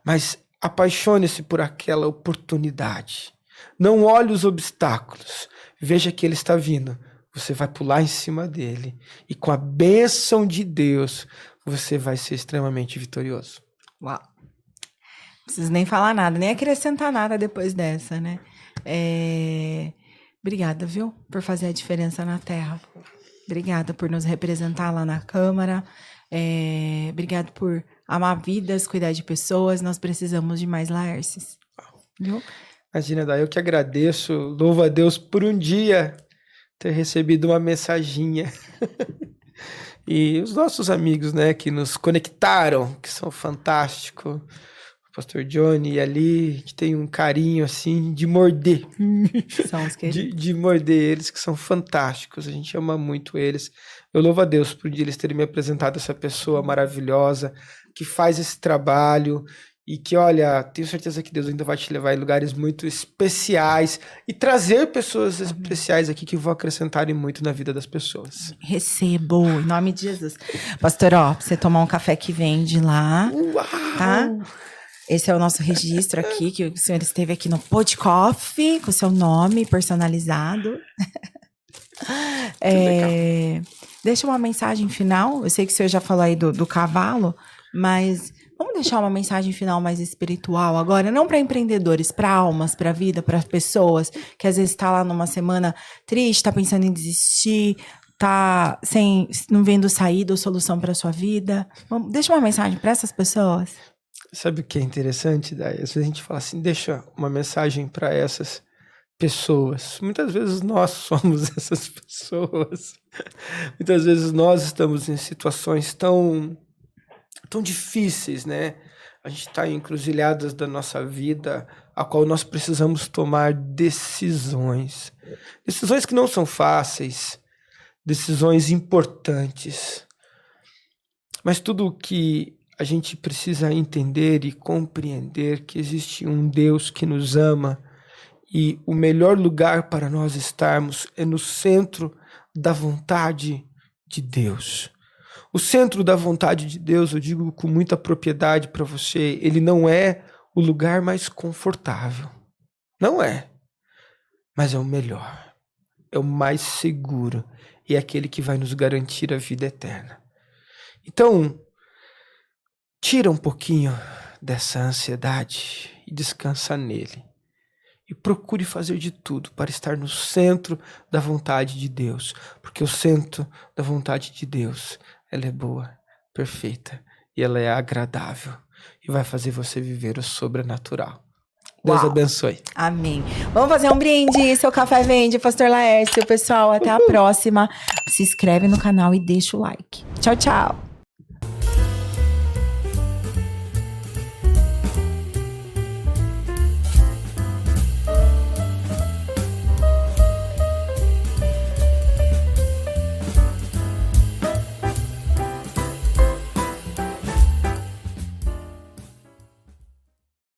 mas apaixone-se por aquela oportunidade. Não olhe os obstáculos. Veja que ele está vindo. Você vai pular em cima dele. E com a bênção de Deus, você vai ser extremamente vitorioso. Uau. Não preciso nem falar nada, nem acrescentar nada depois dessa, né? Obrigada, viu? Por fazer a diferença na Terra. Obrigada por nos representar lá na Câmara. Obrigada por amar vidas, cuidar de pessoas. Nós precisamos de mais Laércios. Viu? Imagina, Dai, eu que agradeço, louvo a Deus por um dia ter recebido uma mensaginha. E os nossos amigos, né, que nos conectaram, que são fantásticos. O pastor Johnny e ali, que tem um carinho, assim, de morder. São os queridos. de morder eles, que são fantásticos. A gente ama muito eles. Eu louvo a Deus por eles terem me apresentado essa pessoa maravilhosa, que faz esse trabalho. E que, olha, tenho certeza que Deus ainda vai te levar em lugares muito especiais e trazer pessoas especiais aqui que vão acrescentarem muito na vida das pessoas. Recebo, em nome de Jesus. Pastor, ó, pra você tomar um café que vende lá, tá? Esse é o nosso registro aqui, que o senhor esteve aqui no Pod Coffee, com o seu nome personalizado. Deixa uma mensagem final. Eu sei que o senhor já falou aí do cavalo, mas vamos deixar uma mensagem final mais espiritual agora, não para empreendedores, para almas, para vida, para pessoas que às vezes está lá numa semana triste, está pensando em desistir, tá não vendo saída ou solução para sua vida. Deixa uma mensagem para essas pessoas. Sabe o que é interessante, Day? Às vezes a gente fala assim, deixa uma mensagem para essas pessoas. Muitas vezes nós somos essas pessoas. Muitas vezes nós estamos em situações tão difíceis, né? A gente está em encruzilhadas da nossa vida, a qual nós precisamos tomar decisões. Decisões que não são fáceis, decisões importantes. Mas tudo o que a gente precisa entender e compreender que existe um Deus que nos ama e o melhor lugar para nós estarmos é no centro da vontade de Deus. O centro da vontade de Deus, eu digo com muita propriedade para você, ele não é o lugar mais confortável. Não é. Mas é o melhor. É o mais seguro. E é aquele que vai nos garantir a vida eterna. Então, tira um pouquinho dessa ansiedade e descansa nele. E procure fazer de tudo para estar no centro da vontade de Deus. Porque o centro da vontade de Deus, ela é boa, perfeita e ela é agradável. E vai fazer você viver o sobrenatural. Deus abençoe. Amém. Vamos fazer um brinde. Seu café vende, Pastor Laércio. Pessoal, até a próxima. Se inscreve no canal e deixa o like. Tchau, tchau.